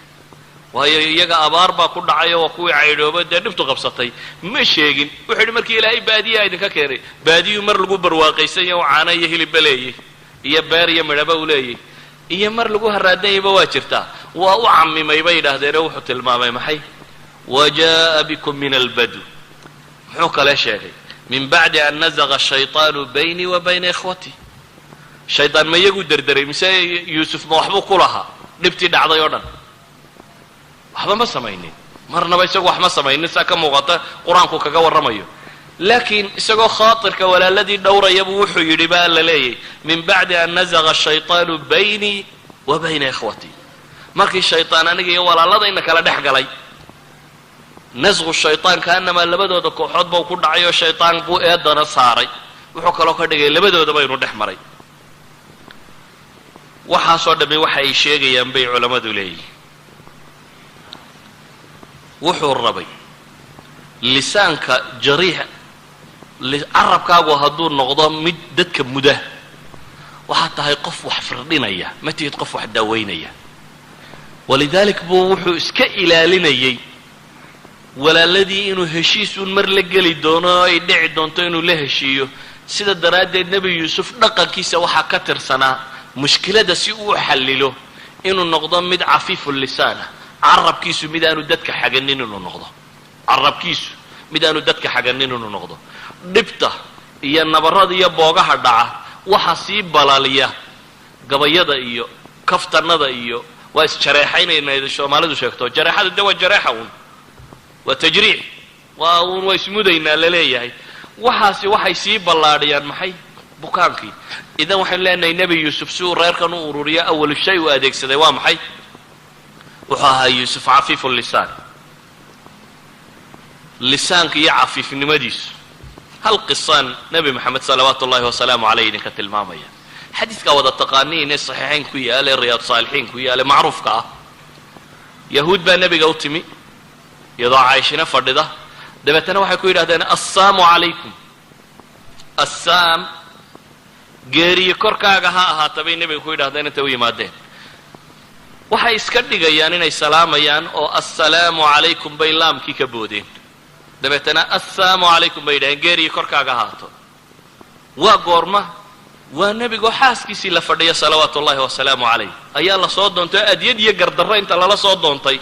waayo iyaga abaar baa ku dhacay oo kuwii caydhooba dee dhibtu qabsatay ma sheegin wuxuu yidhi markii ilaahay baadiyaa idinka keenay baadiyuu mar lagu barwaaqaysan yahay oo caana iyo hilibba leeyay iyo beer iyo midhaba u leeyay iyo mar lagu haraadanyayba waa jirtaa waa u camimay bay yidhaahdeenoo wuxuu tilmaamay maxay wajaa'a bikum min albadu muxuu kale sheegay min bacdi an nazaqa ashayطaanu baynii wa bayna ikhwatii shaydaan ma iyagu derderay mise yuusuf ma waxbuu ku lahaa dhibtii dhacday oo dhan waxba ma samaynin marnaba isagu wax ma samaynin saa ka muuqata qur-aanku kaga warramayo laakiin isagoo khaatirka walaaladii dhowrayabuu wuxuu yidhi baa la leeyay min bacdi an nazaqa ashayطaanu baynii wa bayna ikhwatii markii shayطaan aniga iyo walaaladayna kala dhex galay nasqu shayطaan kaanamaa labadooda kooxood bau ku dhacay oo shayطaan buu eedana saaray wuxuu kaloo ka dhigay labadoodaba inuu dhex maray waxaasoo dhammi waxa ay sheegayaan bay culammadu leeyihin wuxuu rabay lisaanka jariixa carabkaagu hadduu noqdo mid dadka muda waxaad tahay qof wax firdhinaya ma tihid qof wax daaweynaya walidalik buu wuxuu iska ilaalinayay walaaladii inuu heshiisuun mar la geli doono oo ay dhici doonto inuu la heshiiyo sida daraaddeed nebi yuusuf dhaqankiisa waxaa ka tirsanaa mushkilada si uu xallilo inuu noqdo mid cafiifu lisaan ah carabkiisu mid aanu dadka xaganin inuu noqdo carabkiisu mid aanu dadka xaganin inuu noqdo dhibta iyo nabarada iyo boogaha dhaca waxa sii balaaliya gabayada iyo kaftanada iyo waa isjareexaynayna Soomaalidu sheegto jareexada dawa jareexa waa tajriix waa ismudaynaa la leeyahay waxaasi waxay sii ballaadhiyaan maxay bukaankii idan waxaan leenahay nabi yuusuf si uu reerkan u ururiyo awal shay uu adeegsaday waa maxay wuxuu ahaa yuusuf cafiifu lisaan lisaanka iyo cafiifnimadiisu hal qisaan nabi maxamed salawaatu ullahi wasalaamu calayh idinka tilmaamaya xadiidka wada taqaaniin ee saxiixayn ku yaala riyaad saalixiin ku yaala macruufka ah yahuud baa nabiga u timi iyadoo caayishina fadhida dabeetana waxay ku yidhahdeen assaamu calaykum assaam geeriyo korkaaga ha ahaata bay nebiga ku yidhahdeen intay u yimaadeen waxay iska dhigayaan inay salaamayaan oo assalaamu calaykum bay laamkii ka boodeen dabeetana assaamu calaykum bay yidhahdeen geeriyo korkaaga ahaato waa goorma waa nebigoo xaaskiisii la fadhiya salawaatu ullahi wasalaamu calayh ayaa la soo doontay oo adyad iyo gardarro inta lala soo doontay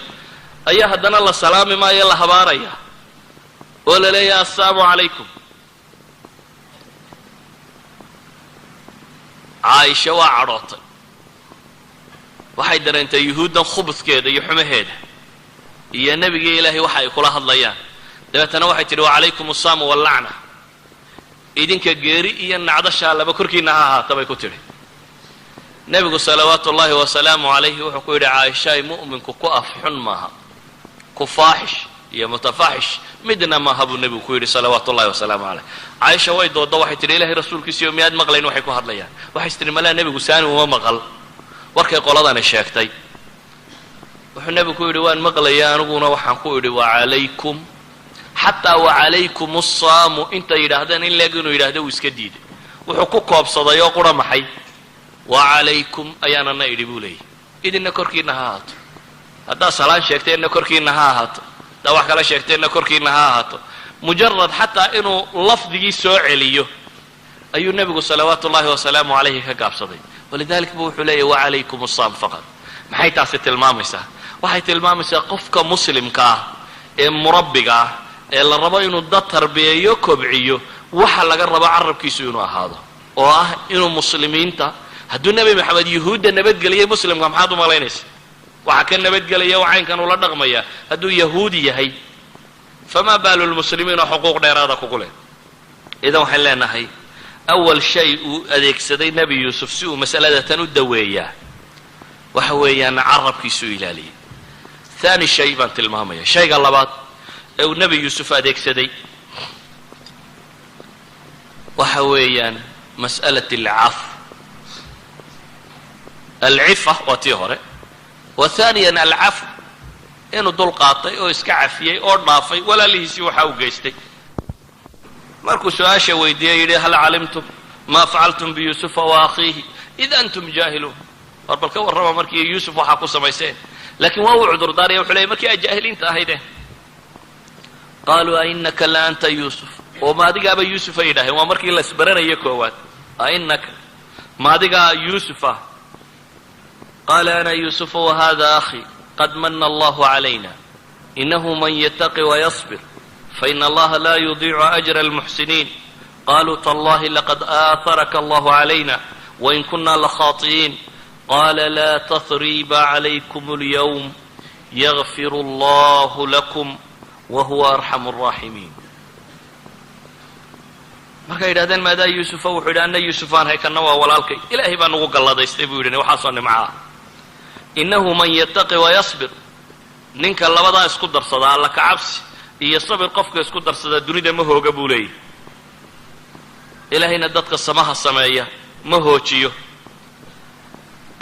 ayaa haddana la salaami maayo la habaaraya oo la leeyahay assalaamu calaykum caaisha waa cadhootay waxay dareentay yuhuuddan khubudkeeda iyo xumaheeda iyo nebigii ilaahay waxa ay kula hadlayaan dabeetana waxay tidhi wacalaykum assaamu wallacna idinka geeri iyo nacdashaa laba korkiina ha ahaata bay ku tidhi nebigu salawaatu ullaahi wasalaamu calayhi wuxuu ku yidhi caaishaay mu'minku ku af xun maaha ku faaxish iyo mutafaaxish midna maaha buu nebigu ku yidhi salawaatu ullahi wasalaamu calayh caaisha way dooddo waxay tidhi ilaahay rasuulkiisiiyo miyaad maqlayn waxay ku hadlayaan waxay is tidhi malaa nebigu saani uma maqal warkay qoladani sheegtay wuxuu nebigu ku yidhi waan maqlaya aniguna waxaan ku idhi wacalaykum xataa wacalaykum assaamu intay yidhaahdeen in leeg inuu yidhaahdo uu iska diiday wuxuu ku koobsaday oo qura maxay wacalaykum ayaanana idhi buu leeyahy idinna korkiina ha ahaato haddaad salaan sheegteenna korkiina ha ahaato haddaad wax kala sheegteenna korkiina ha ahaato mujarad xataa inuu lafdigii soo celiyo ayuu nebigu salawaatu ullahi wasalaamu calayhi ka gaabsaday walidalik buu wuxuu leeyahy wacalaykum assaam faqad maxay taasi tilmaamaysaa waxay tilmaamaysaa qofka muslimka ah ee murabbiga ah ee la rabo inuu dad tarbiyeeyo kobciyo waxa laga rabo carabkiisu inuu ahaado oo ah inuu muslimiinta hadduu nebi maxamed yuhuudda nabadgeliyay muslimka maxaad u malaynaysa waxa ka nabadgelaya wacaynkan ula dhaqmaya hadduu yahuudi yahay famaa baalu lmuslimiina xuquuq dheeraada kugu leh idan waxaan leenahay awal shay uu adeegsaday nebi yuusuf si uu mas'alada tan u daweeyaa waxa weeyaan carabkiisuu ilaaliyay ثاني shay baan tilmaamaya shayga labaad ee uu nebi yuusuf adeegsaday waxa weeyaan mas'alat alcaf alcifa waa tii hore wa ثaaniyan alcaf inuu dul qaatay oo iska cafiyey oo dhaafay walaalihiisii waxa uu geystay markuu su-aasha weydiiyey yidhi hal calimtum maa facaltum biyuusufa wa akhiihi id antum jaahiluun war bal ka warrama markii yuusuf waxaa ku samayseen laakiin waa uu cudurdaaraya wuxuu leeyay markii ay jaahiliinta ahaydeen qaaluu ainaka la anta yuusuf oo ma adigaaba yuusuf ay yidhaaheen waa markii la isbaranayo koowaad ainaka ma adigaa yuusuf ah qaala ana yuusufu wahada akhi qad mana allahu calayna inahu man yataqi wayasbir faina allaha la yudiicu ajra almuxsiniin qaluu tallahi laqad aaharaka allahu calayna wain kuna lakhaati'iin قال لا تثريب عليكم اليوم يغفر الله لكم وهو أرحم الراحمين markay yidhahdeen maadaa yuusufa wuxuu yidhi anna yuusufaan haykanna waa walaalkay ilaahay baa nagu galladaystay buu yidhi waxaasoo nimcaa innahu man yataqi wayasbir ninka labadaa isku darsada alla ka cabsi iyo sabir qofka isku darsada dunida ma hooga buu leeyahy ilaahayna dadka samaha sameeya ma hoojiyo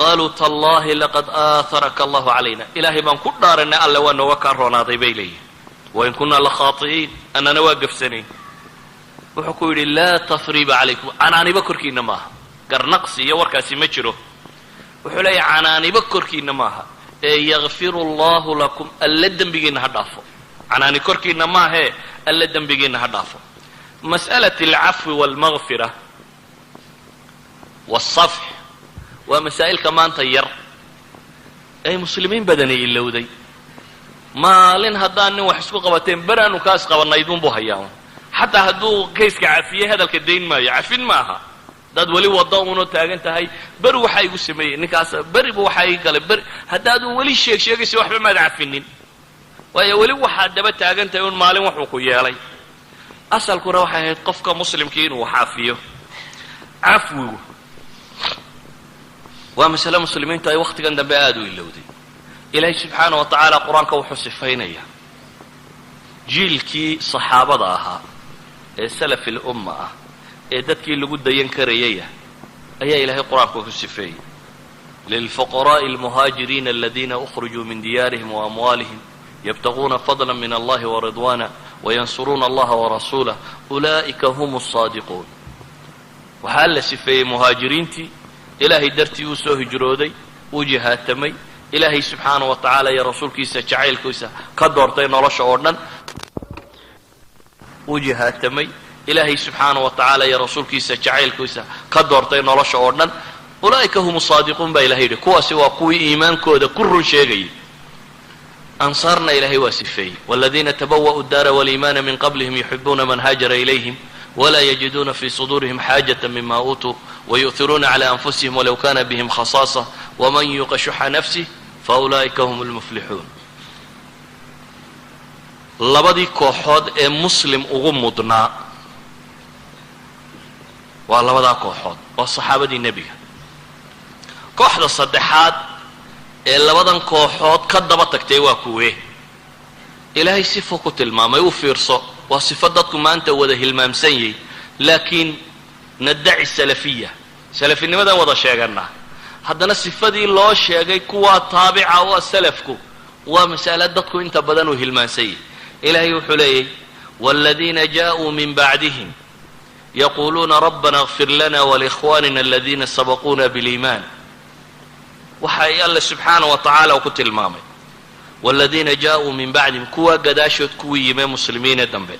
qaaluu tallahi laqad aaharaka allahu calayna ilaahay baan ku dhaaranay alle waa nooga kaa roonaaday bay leeyihin wain kunaa lakhaati'iin annana waa gafsanayn wuxuu ku yidhi laa tasriiba calaykum canaaniba korkiinna maaha garnaqsi iyo warkaasi ma jiro wuxuu leeyahay canaaniba korkiinna maaha ee yakfiru allahu lakum alle dembigiinna ha dhaafo canaani korkiinna maahee alle dembigiinna ha dhaafo mas'alat alcafwi waalmagfira waasafx waa masaa'ilka maanta yar ay muslimiin badani ilowday maalin haddaan nin wax isku qabateen beraanu kaas qabanaydunbuu hayaa xataa hadduu kayska cafiyey hadalka dayn maayo cafin maaha haddaad weli waddo unoo taagan tahay beri waxaa igu sameeyey ninkaas beriba waxaa ii galay beri haddaadun weli sheegaysa waxba maad cafinin waayo weli waxaad daba taagan tahay un maalin wuxuu ku yeelay asalkuna waxay ahayd qofka muslimkii inuu wax cafiyo cafwigu waa masale muslimiintu ay wakhtigan dambe aada u ilowday ilaahay subxaana wa tacaala qur-aanka wuxuu sifaynaya jiilkii saxaabada ahaa ee salafi lumma ah ee dadkii lagu dayan karayaya ayaa ilaahay qur-aanka ku sifeeyey lilfuqaraa'i almuhaajiriina aladiina ukhrujuu min diyaarihim waamwaalihim yabtaguuna fadla min allahi waridwaana wayansuruuna allaha warasuulah ulaa'ika hum asaadiquun waxaa la sifeeyey muhaajiriintii ilaahay dartii uu soo hijrooday uu jihaatamay ilaahay subxaana wa tacaala iyo rasuulkiisa jacaylkiisa ka doortay nolosha oo dhan uu jihaatamay ilaahay subxaana wa tacaala iyo rasuulkiisa jacaylkiisa ka doortay nolosha oo dhan ulaa'ika hum saadiquun baa ilahay yidhi kuwaasi waa kuwii iimaankooda ku run sheegayay ansaarna ilaahay waa sifeeyey waladiina tabawa'u daara waliimaana min qablihim yuxibuuna man haajara ilayhim ولا يجدون في صدورهم حاجة مما أوتوا ويؤثرون على أنفسهم ولو كان بهم خصاصة ومن يوق شح نفسه فأولئك هم المفلحون labadii kooxood ee muslim ugu mudnaa waa labadaa kooxood oo saxaabadii nebiga kooxda saddexaad ee labadan kooxood ka daba tagtay waa kuwee ilaahay sifo ku tilmaamay u fiirso waa sifo dadku maanta wada hilmaamsan yahay laakiin nadaci salafiya salafinimadan wada sheeganaa haddana sifadii loo sheegay kuwaa taabica oo salafku waa mas'alo dadku inta badan uu hilmaamsan yahay ilaahay wuxuu leeyay waaladiina jaaءuu min bacdihim yaquuluuna rabbana اغfir lana walikhwanina aladiina sabaquuna biliimaan waxa ay alle subxaana wa tacaala ku tilmaamay waaladiina jaaءuu min bacdihim kuwaa gadaashood kuwii yimee muslimiine dambe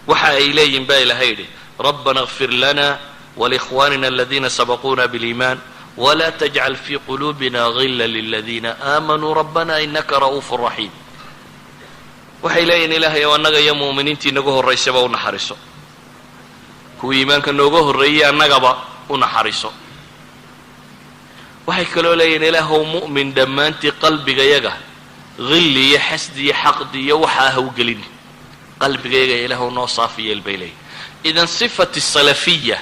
waxa ay leeyihin baa ilahay yidhi rabbana اغfir lana walikhwanina aladiina sabaquuna biliimaan wla tajcal fii quluubina gila liladiina aamanuu rabbana inaka ra'uufu raxiim waxay leeyihin ilaahay oo annaga iyo mu'miniintii inagu horraysaba u naxariso kuwii iimaanka nooga horreeyey annagaba u naxariso waxay kaloo leeyihin ilaahow mu'min dhammaantii qalbigayaga hilli iyo xasdi iyo xaqdi iyo waxaa ha u gelin qalbigayaga ilaahow noo saafi yeel bay leeyihin idan sifati salafiya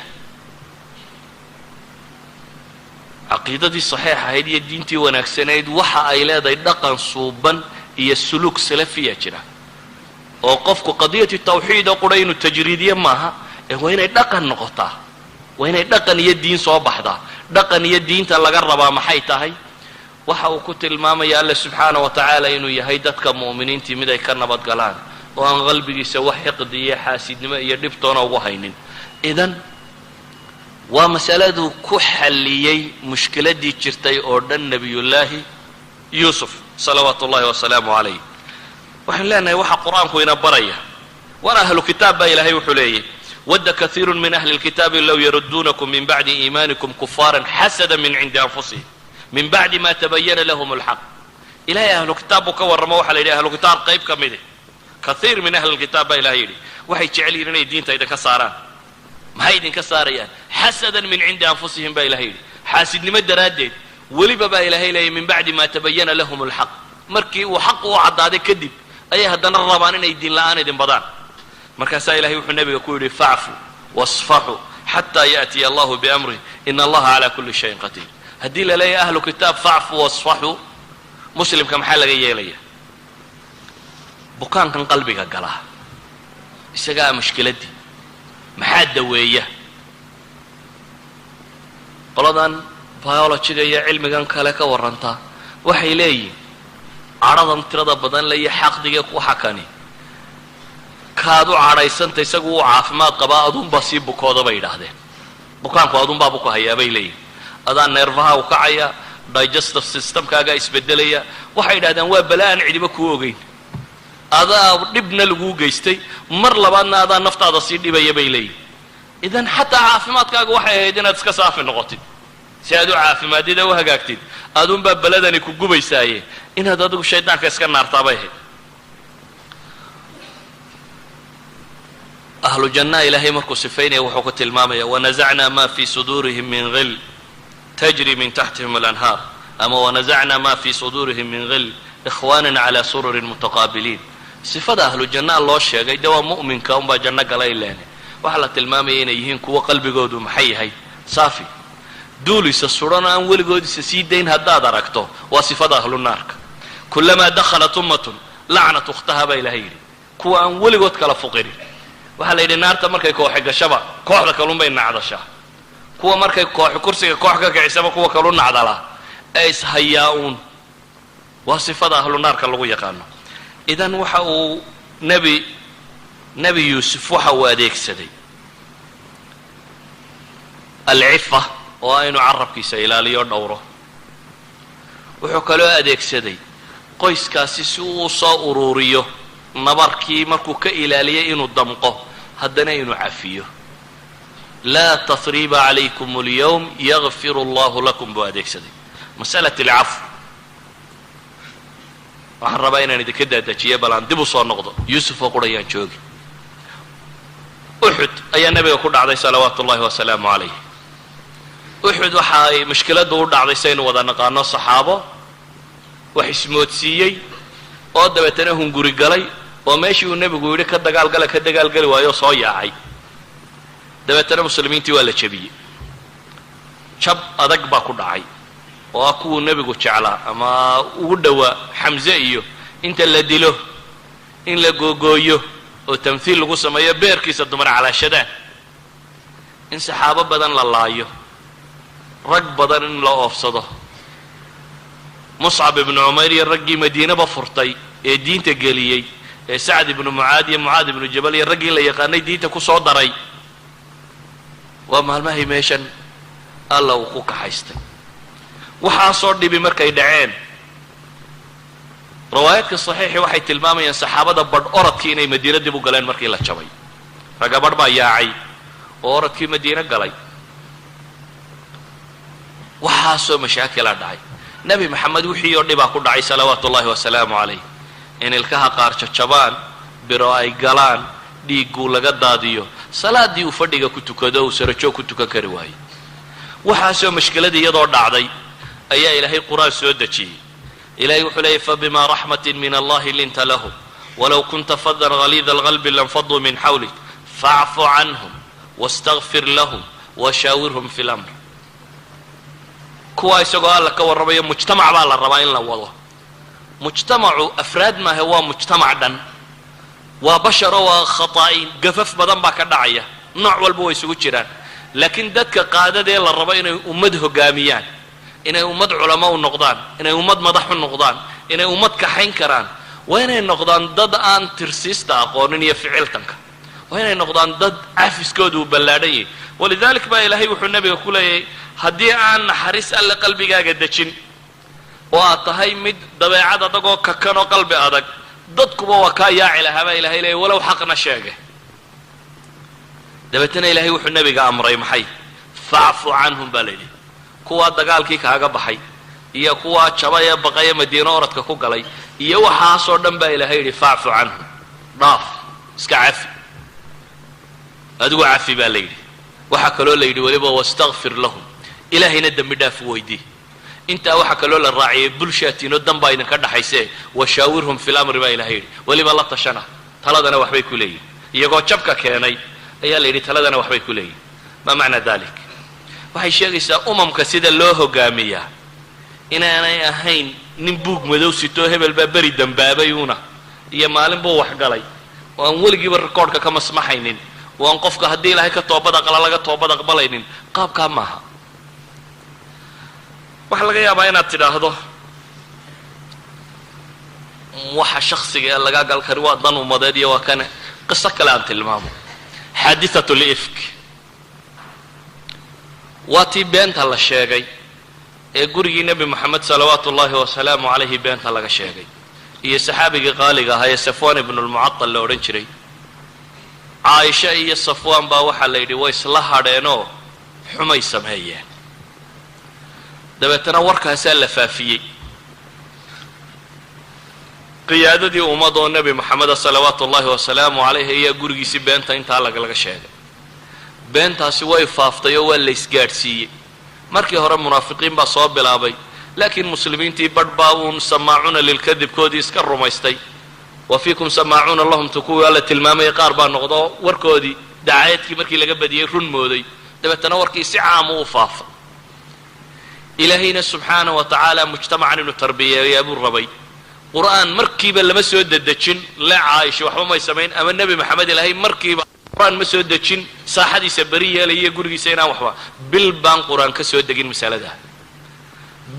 caqiidadii saxiix ahayd iyo diintii wanaagsanayd waxa ay leedahay dhaqan suuban iyo suluuk salafiya jira oo qofku qadiyati tawxiid oo qura inuu tajriidiye maaha ee waa inay dhaqan noqotaa waa inay dhaqan iyo diin soo baxdaa dhaqan iyo diinta laga rabaa maxay tahay waxa uu ku tilmaamaya alla subxaanahu wa tacaala inuu yahay dadka mu'miniintii mid ay ka nabad galaan oo aan qalbigiisa wax xiqdi iyo xaasidnimo iyo dhibtoona ugu haynin idan waa masaladu ku xalliyey mushkiladii jirtay oo dhan nebiyullaahi yuusuf salawaatu ullahi wasalaamu calayh waxaan leenahay waxa qur-aanku ina baraya waana ahlu kitaab baa ilaahay wuxuu leeyahy wadda kaiiru min ahli lkitaabi low yaruduunakum min bacdi iimaanikum kufaaran xasada min cindi anfusihim min bacdi ma tabayana lahum alxaq ilahay ahlu kitaab buu ka warramo waxaa la yidhi ahlu kitaab qayb ka mide kaiir min ahli lkitaab baa ilahay yidhi waxay jecel yihin inay diinta idinka saaraan maxay idinka saarayaan xasadan min cindi anfusihim baa ilahay yidhi xaasidnimo daraaddeed weliba baa ilaahay leeyay min bacdi ma tabayana lahum alxaq markii uu xaq u caddaaday kadib ayay haddana rabaan inay diin la'aan idin badaan markaasaa ilahay wuxuu nebiga ku yidhi facfu wasfaxuu xataa ya'tiya allahu biamrih ina allaha calaa kulli shayin qadiir haddii la leeyahay ahlu kitaab facfu wasfaxuu muslimka maxaa laga yeelaya bukaankan qalbiga gala isagaa mushkiladdii maxaa daweeya qoladan biologiga iyo cilmigan kale ka warrantaa waxay leeyihin cadhadan tirada badan le iyo xaqdiga waxa kani kaad u cadhaysanta isagu uu caafimaad qabaa adunbaa sii bukooda bay yidhaahdeen bukaanku adunbaa buku hayaa bay leeyihin adaa neerfaha u kacaya digestive systemkaagaa isbedelaya waxay yidhahdeen waa bala aan cidiba kuu ogeyn adaa dhibna laguu geystay mar labaadna adaa naftaada sii dhibaya bay leeyihin idan xataa caafimaadkaaga waxay ahayd inaad iska saafi noqotid si aad u caafimaadida u hagaagtid adunbaa beladani ku gubaysaaye inaad adigu shaydaanka iska naartaabay ahayd ahlu jannaha ilaahay markuu sifaynaya wuxuu ku tilmaamaya wanazacnaa ma fii suduurihim min hil tajri min taxtihim alanhaar ama wanazacnaa ma fii suduurihim min hil ikhwanan calaa sururin mutaqaabiliin sifada ahlu jannaha loo sheegay de waa mu'minka unbaa janno galay leene waxaa la tilmaamaya inay yihiin kuwo qalbigoodu maxay yahay saafi duulisa suran aan weligoodisa sii dayn haddaad aragto waa sifada ahlu naarka kulamaa dakhalat ummatun lacnat ukhtaha baa ilahay yidhi kuwa aan weligood kala fuqinin waxaa la yidhi naarta markay kooxi gashaba kooxda kalunbay nacdashaa kuwa markay kooxi kursiga koox ka kicisaba kuwa kalu nacdalaa ee ishayaa-uun waa sifada ahlu naarka lagu yaqaano idan waxa uu nebi yuusuf waxa uu adeegsaday alcifa oo aynu carabkiisa ilaaliyo dhowro wuxuu kaloo adeegsaday qoyskaasi si uu soo ururiyo nabarkii markuu ka ilaaliyay inuu damqo haddana inuu cafiyo laa tasriiba calaykum alyawm yakfir allahu lakum buu adeegsaday masalat alcafw waxaan rabaa inaan idinka daadajiyo bal aan dib u soo noqdo yuusuf oo qurayaan joogi uxud ayaa nabiga ku dhacday salawaatu ullahi wasalaamu calayh uxud waxa ay mushkiladdu u dhacday saynu wada naqaano saxaabo wax ismoodsiiyey oo dabeetana hunguri galay oo meeshii uu nebigu yidhi ka dagaalgali waayo soo yaacay dabeetana muslimiintii waa la jebiyey jab adag baa ku dhacay oo ah kuwuu nebigu jeclaa ama ugu dhowaa xamse iyo inta la dilo in la googooyo oo tamhiil lagu sameeyo beerkiisa dumar calaashadaan in saxaabo badan la laayo rag badan in la oofsado muscab ibnu cumayr iyo raggii madiinaba furtay ee diinta geliyey ee sacd ibnu mucaad iyo mucaad ibnu jabal iyo raggii la yaqaanay diinta ku soo daray waa maalmahay meeshan alla uu ku kaxaystay waxaasoo dhibi markay dhaceen riwaayaadka saxiixi waxay tilmaamayaan saxaabada badh oradkii inay madiino dib u galeen markii la jabay ragga badh baa yaacay oo oradkii madiino galay waxaasoo mashaakila dhacay nebi maxamed wixii oo dhibaa ku dhacay salawaatu ullahi wasalaamu calayh in ilkaha qaar jajabaan biro ay galaan dhiigguu laga daadiyo salaadii uu fadhiga ku tukado uu sarajoog ku tukan kari waayey waxaasoo mashkiladii iyadoo dhacday ayaa ilaahay qur'aan soo dejiyey. ilaahay wuxuu leeyay fabima raxmatin min allahi linta lahum walow kunta fadan galiida alqalbi lanfaduu min xawlik facfu canhum wastakfir lahum washaawirhum fi lamr. kuwa isagoo alla ka warramayo mujtamac baa la rabaa in la wado. mujtamacu afraad maahe waa mujtamac dhan, waa basharo, waa khataa'iin, gafaf badan baa ka dhacaya, nooc walba way isugu jiraan. laakiin dadka qaadadee la rabo inay ummad hogaamiyaan, inay ummad culamo u noqdaan, inay ummad madax u noqdaan, inay ummad kaxayn karaan, waa inay noqdaan dad aan tirsiista aqoonin iyo ficiltanka, waa inay noqdaan dad cafiskooda uu ballaadhan yahay. walidalik baa ilaahay wuxuu nabiga ku leeyahay haddii aan naxariis alle qalbigaaga dejin oo aad tahay mid dabeecad adagoo kakan oo qalbi adag, dadkuba waa kaa yaaci lahaa baa ilahay leeyay walow xaqna sheege. dabeetana ilaahay wuxuu nabiga amray maxay? facfu canhum baa layidhi. kuwaa dagaalkii kaaga baxay iyo kuwaa jabay ee baqay ee madiino oradka ku galay iyo waxaasoo dhan baa ilaahay yidhi facfu canhum, dhaaf, iska cafi, adigu cafi baa layidhi. waxaa kaloo la yidhi weliba wastakfir lahum, ilaahayna dembi dhaaf weydii. intaa waxaa kaloo la raaciyay bulshaatiino dan baa idinka dhaxaysee washaawirhum fi lamri baa ilahay yidhi. weliba la tashana, taladana waxbay ku leeyihin. iyagoo jabka keenay ayaa la yidhi taladana waxbay ku leeyihin. maa macna dalik? waxay sheegaysaa umamka sida loo hogaamiyaa inaanay ahayn nin buug madow sitoo hebel baa beri dambaabay uuna iyo maalin buu waxgalay oo aan weligiiba rikoodhka ka masmaxaynin oo aan qofka haddii ilaahay ka toobad aqla laga toobad aqbalaynin. qaabkaa maaha. waxaa laga yaabaa inaad tidhaahdo waxa shaksiga ee lagaa gal kari waa dan ummadeed iyo waa kane. qiso kale aan tilmaamo, xaadithatu lifk. waa tii beenta la sheegay ee gurigii nebi moxamed salawaatu ullaahi wasalaamu calayhi beenta laga sheegay, iyo saxaabigii qaaliga ahaa ee safwaan ibnu lmucatal la odhan jiray. caaisha iyo safwaan baa waxaa la yidhi way isla hadheenoo xumay sameeyeen. dabeetana warkaasaa la faafiyey. qiyaadadii ummad oo nebi moxameda salawaatu ullaahi wasalaamu calayhi ayaa gurigiisii beenta intaa lagalaga sheegay. beentaasi way faaftay oo waa la isgaadhsiiyey. markii hore munaafiqiin baa soo bilaabay, laakiin muslimiintii badh baa uun samaacuuna lilkadibkoodii iska rumaystay. wa fiikum samaacuuna lahum tukuwii alla tilmaamayay qaar baa noqdo warkoodii dacaayadkii markii laga badiyey run mooday. dabeetana warkii si caamu u faafa. ilaahayna subxaana wa tacaala mujtamacan inuu tarbiyeeyaa buu rabay. qur'aan markiiba lama soo dedejin le caaisha waxba may samayn, ama nebi maxamed ilaahay markiiba qur'aan ma soo dejin saaxadiisa beri yeelaya gurigiisa inaan waxba. bil baan qur'aan ka soo degin masaladaa.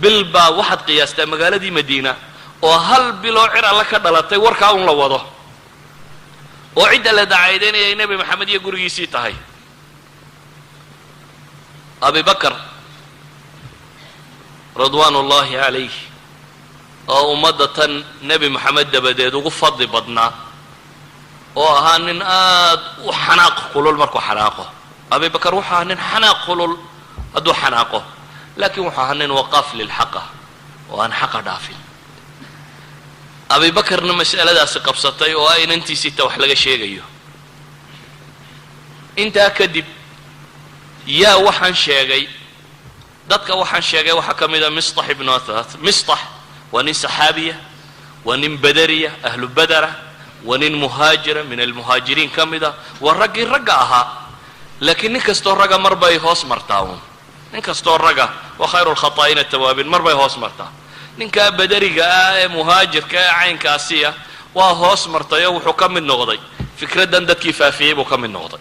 bil baa waxaad qiyaastaa magaaladii madiina oo hal biloo cir alla ka dhalatay warkaa un la wado oo cidda la dacaydaynaya ay nebi maxamed iyo gurigiisii tahay. abi bakar ridwaan ullaahi calayh oo ummadda tan nebi moxamed dabadeed ugu fadli badnaa oo ahaa nin aad u xanaaq kulul markuu xanaaqo. abi bakar wuxuu ahaa nin xanaaq kulul hadduu xanaaqo, laakiin wuxuu ahaa nin waqaaf lilxaqa oo aan xaqa dhaafin. abi bakarna mas'aladaasi qabsatay oo inantiisiita wax laga sheegayo. intaa kadib yaa waxaan sheegay, dadka waxaan sheegay waxaa ka mida mistax ibnu athath. mistax waa nin saxaabiya, waa nin badariya, ahlu badara, waa nin muhaajira min almuhaajiriin ka mida, waa raggii ragga ahaa. laakiin nin kastoo ragga mar bay hoos martaa uun. nin kastoo ragga wa khayru lkhataa'ina tawaabin mar bay hoos martaa. ninkaa badariga ah ee muhaajirka ee caynkaasiya waa hoos martay oo wuxuu ka mid noqday fikraddan dadkii faafiyey buu ka mid noqday.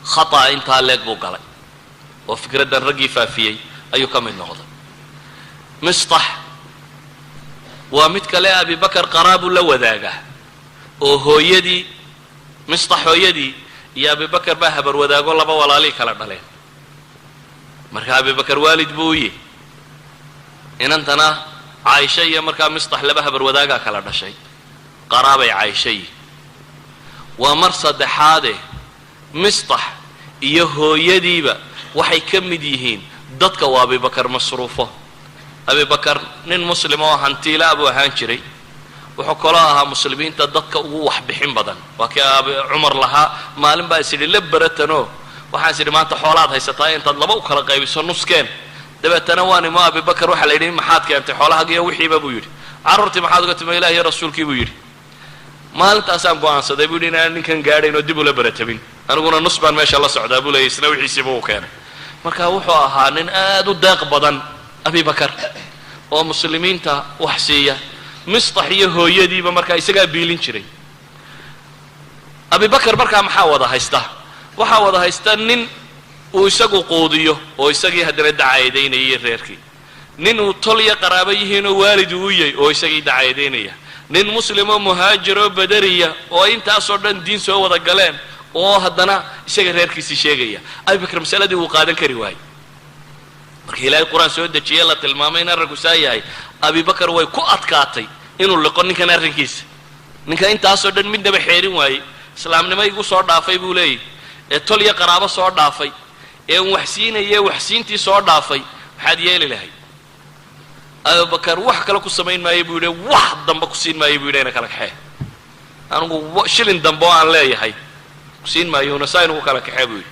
khata intaa leeg buu galay oo fikraddan raggii faafiyey ayuu ka mid noqday. mistax waa mid kale abi bakar qaraabuu la wadaagaa oo hooyadii mistax hooyadii iyo abi bakar baa habar wadaago laba walaalii kala dhaleen. marka abi bakar waalid buu u yihi, inantana caaisha iyo markaa mistax laba habar wadaagaa kala dhashay, qaraabay caaisha yihi. waa mar saddexaade mistax iyo hooyadiiba waxay ka mid yihiin dadka uu abi bakar masruufo. abi bakar nin muslim oo hantiilaa buu ahaan jiray. wuxuu kaloo ahaa muslimiinta dadka ugu waxbixin badan. waa kii cumar lahaa maalin baa is idhi la baratanoo waxaan is idhi maanta xoolaad haysataa intaad laba u kala qaybiso nuskeen dabeetana waan imo abibakar waxaa la yidhi maxaad keentay xoolahaagiiyo wixiiba buu yidhi carruurtii maxaad uga timi ilaah iyo rasuulkii buu yidhi maalintaasaan go'aansaday buu yidhi inaan ninkan gaadhayn oo dib ula baratabin aniguna nus baan meesha la socdaa buu leeyay isna wixiisiiba uu keenay marka wuxuu ahaa nin aad u deeq badan abibakar oo muslimiinta wax siiya mistax iyo hooyadiiba markaa isagaa biilin jiray abibakar markaa maxaa wada haysta waxaa wada haysta nin uu isagu quudiyo oo isagii haddana dacayadaynayay reerkii nin uu tol iyo qaraabo yihiinoo waalid uu yahay oo isagii dacayadaynaya nin muslimoo muhaajiroo badariya oo intaasoo dhan diin soo wada galeen oo haddana isaga reerkiisii sheegaya abibakar masaladii wuu qaadan kari waayey markii ilaahay qur-aan soo dejiye la tilmaamay in arrinku saa yahay abibakar way ku adkaatay inuu liqo ninkan arrinkiisa ninka intaasoo dhan midnaba xeerin waayey islaamnimo igu soo dhaafay buu leeyahy ee tol iyo qaraabo soo dhaafay ee un wax siinaye waxsiintii soo dhaafay maxaad yeeli lahayd abubakar wax kale ku samayn maayo buu yidhi wax dambe ku siin maayo buu yidhi ina kala kaxee anigu shilin dambe oo aan leeyahay ku siin maayona saa inugu kala kaxee buu yidhi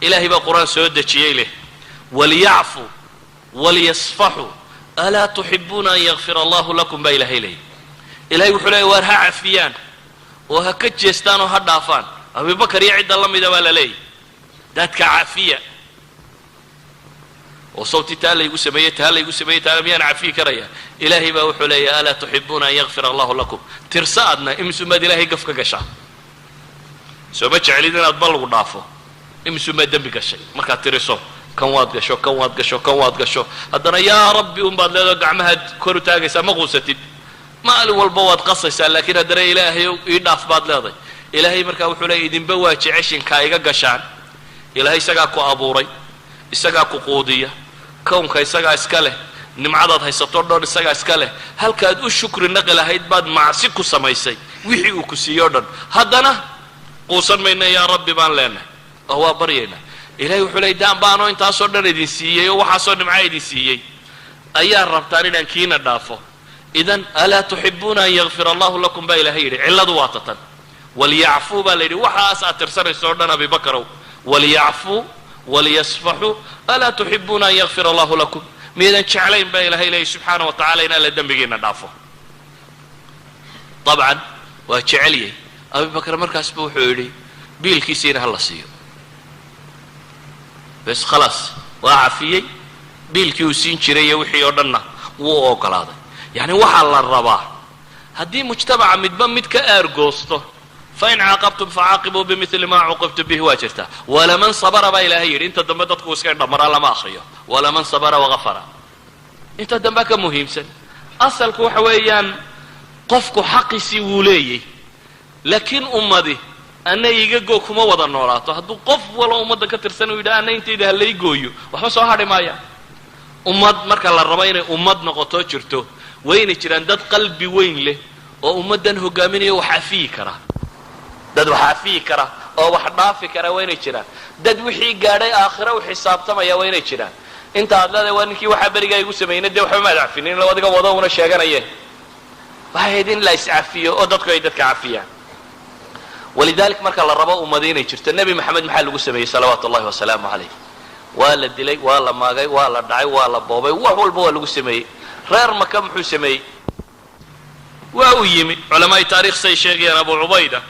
ilaahay baa qur-aan soo dejiyey leh waliyacfuu waliyasfaxuu alaa tuxibuuna an yakfira allahu lakum baa ilaahay leeyay ilahay wuxuu leeyay waar ha cafiyaan oo ha ka jeestaan oo ha dhaafaan abubakar iyo cidda la mida baa la leeyay dadka cafiya oo sawti taa laygu sameeyey taa laygu sameeyey taa miyaan cafiyi karaya ilaahay baa wuxuu leeyahay alaa tuxibuuna an yakfira allahu lakum tirsa adna imisumaad ilaahay gaf ka gashaa soo ma jeclid inaad bal lagu dhaafo imisumaad dembi gashay markaad tiriso kan waad gasho kan waad gasho kan waad gasho haddana yaa rabbi unbaad leedao gacmahaad kor u taagaysaa ma quusatid maalin walba waad qasaysaa laakiin haddana ilaahayow ii dhaaf baad leeday ilaahay markaa wuxuu leeyay idinba waa jeceshinkaa iga gashaan ilaahay isagaa ku abuuray isagaa ku quudiya kownka isagaa iska leh nimcadaad haysato dhan isagaa iska leh halkaad u shukri naqi lahayd baad macsi ku samaysay wixii uu ku siiyo dhan haddana quusan mayna yaa rabbi baan leenahay oo waa baryaynaa ilahay wuxuu leeyay daan baanoo intaasoo dhan idin siiyey oo waxaasoo nimca idin siiyey ayaa rabtaan inaan kiina dhaafo idan alaa tuxibuuna an yakfira allahu lakum baa ilaahay yidhi cilladu waa tatan waliyacfuu baa la yidhi waxaas aad tirsanayso o dhan abibakarow waliyacfuu waliyasfaxuu alaa tuxibuuna an yakfira allahu lakum miyadan jeclayn baa ilaahay leeyay subxaana wa tacala in alla dembigiina dhaafo dabcan waa jecelyay abibakar markaasba wuxuu yidhi biilkiisiina hala siiyo bes khalaas waa cafiyey biilkii uu siin jiray iyo wixii oo dhanna wuu u ogolaaday yacni waxaa la rabaa haddii mujtamaca midba mid ka aargoosto fain caaqabtum facaaqibuu bimili maa cuqibtum bihi waa jirtaa walaman sabara baa ilaahay yidhi inta dambe dadku iska indhamaraa lama akriyo walaman sabara wagafara inta dambe ka muhiimsan asalku waxa weeyaan qofku xaqiisii wuu leeyay laakiin ummadi ana iga goo kuma wada noolaato hadduu qof walo ummadda ka tirsan uu yidhaha ana intayda ha lay gooyo waxba soo hadhi maaya ummad marka la rabo inay ummad noqoto jirto wayna jiraan dad qalbi weyn leh oo ummaddan hogaaminaya wax cafiyi kara dad wax cafiyi kara oo wax dhaafi kara waynay jiraan dad wixii gaadhay aakhira u xisaabtamaya waynay jiraan inta aad leedahay waa ninkii waxaa berigaa igu sameeyna dee waxba maad cafinin ila adiga wado una sheeganayeen waxay ahayd in la iscafiyo oo dadku ay dadka cafiyaan walidalik marka la rabo ummada inay jirto nebi maxamed maxaa lagu sameeyey salawaatu ullahi wasalaamu calayh waa la dilay waa la maagay waa la dhacay waa la boobay wax walba waa lagu sameeyey reer maka muxuu sameeyey waa u yimi culamaai taarikh say sheegayaan abu cubayda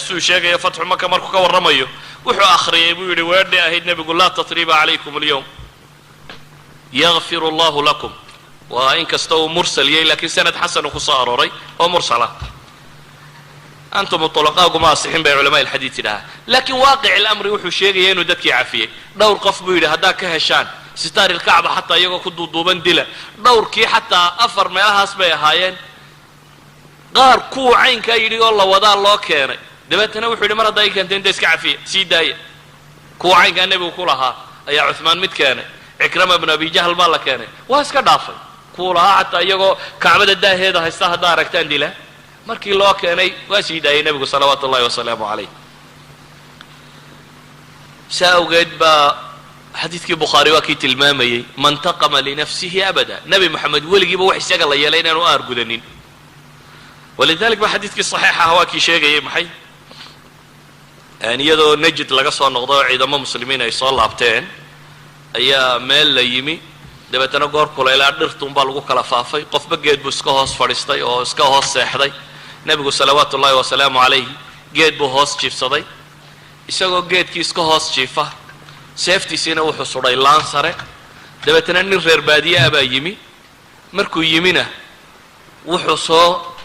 suu sheegaya fatxu maka markuu ka warramayo wuxuu akhriyay buu yidhi weedhay ahayd nebigu laa tatriba calaykum alyawm yakfir allahu lakum waa in kasta uu mursal yahay laakiin sanad xasanu ku soo arooray oo mursala antum طلقاءكم asixin bay culamaa alxadiid yidhahaa laakiin waaqic اlamri wuxuu sheegaya inuu dadkii cafiyey dhowr qof buu yidhi haddaad ka heshaan sitaar ilkacba xataa iyagoo ku duuduuban dila dhowrkii xataa afar meelahaas bay ahaayeen qaar kuwa caynkaa yidhi oo la wadaa loo keenay dabeetana wuxuu yidhi mar haddaa i keentay inta iska cafiya sii daaya kuwa caynkaa nebigu ku lahaa ayaa cuثmaan mid keenay cikrama bn abi jahl baa la keenay waa iska dhaafay kuwa lahaa xataa iyagoo kacbada daaheeda haysta haddaa aragtaan dila markii loo keenay waa sii daayay nebigu salawaatu ullahi wasalaamu calayh saa awgeed baa xadiidkii bukhaari waa kii tilmaamayey man taqama linafsihi abada nebi moxamed weligiiba wax isaga la yeelay inaanu aargudanin walidalik ba xadiidkii saxiixa ah waa kii sheegayay maxay iyadoo najd laga soo noqdo oo ciidamo muslimiin ay soo laabteen ayaa meel la yimi dabeetana goor kuleylaa dhirtuunbaa lagu kala faafay qofba geed buu iska hoos fadhiistay oo iska hoos seexday nebigu salawaatu ullaahi wasalaamu calayhi geed buu hoos jiifsaday isagoo geedkii iska hoos jiifa seeftiisiina wuxuu sudhay laan sare dabeetana nin reer baadiye ah baa yimi markuu yimina wuxuu soo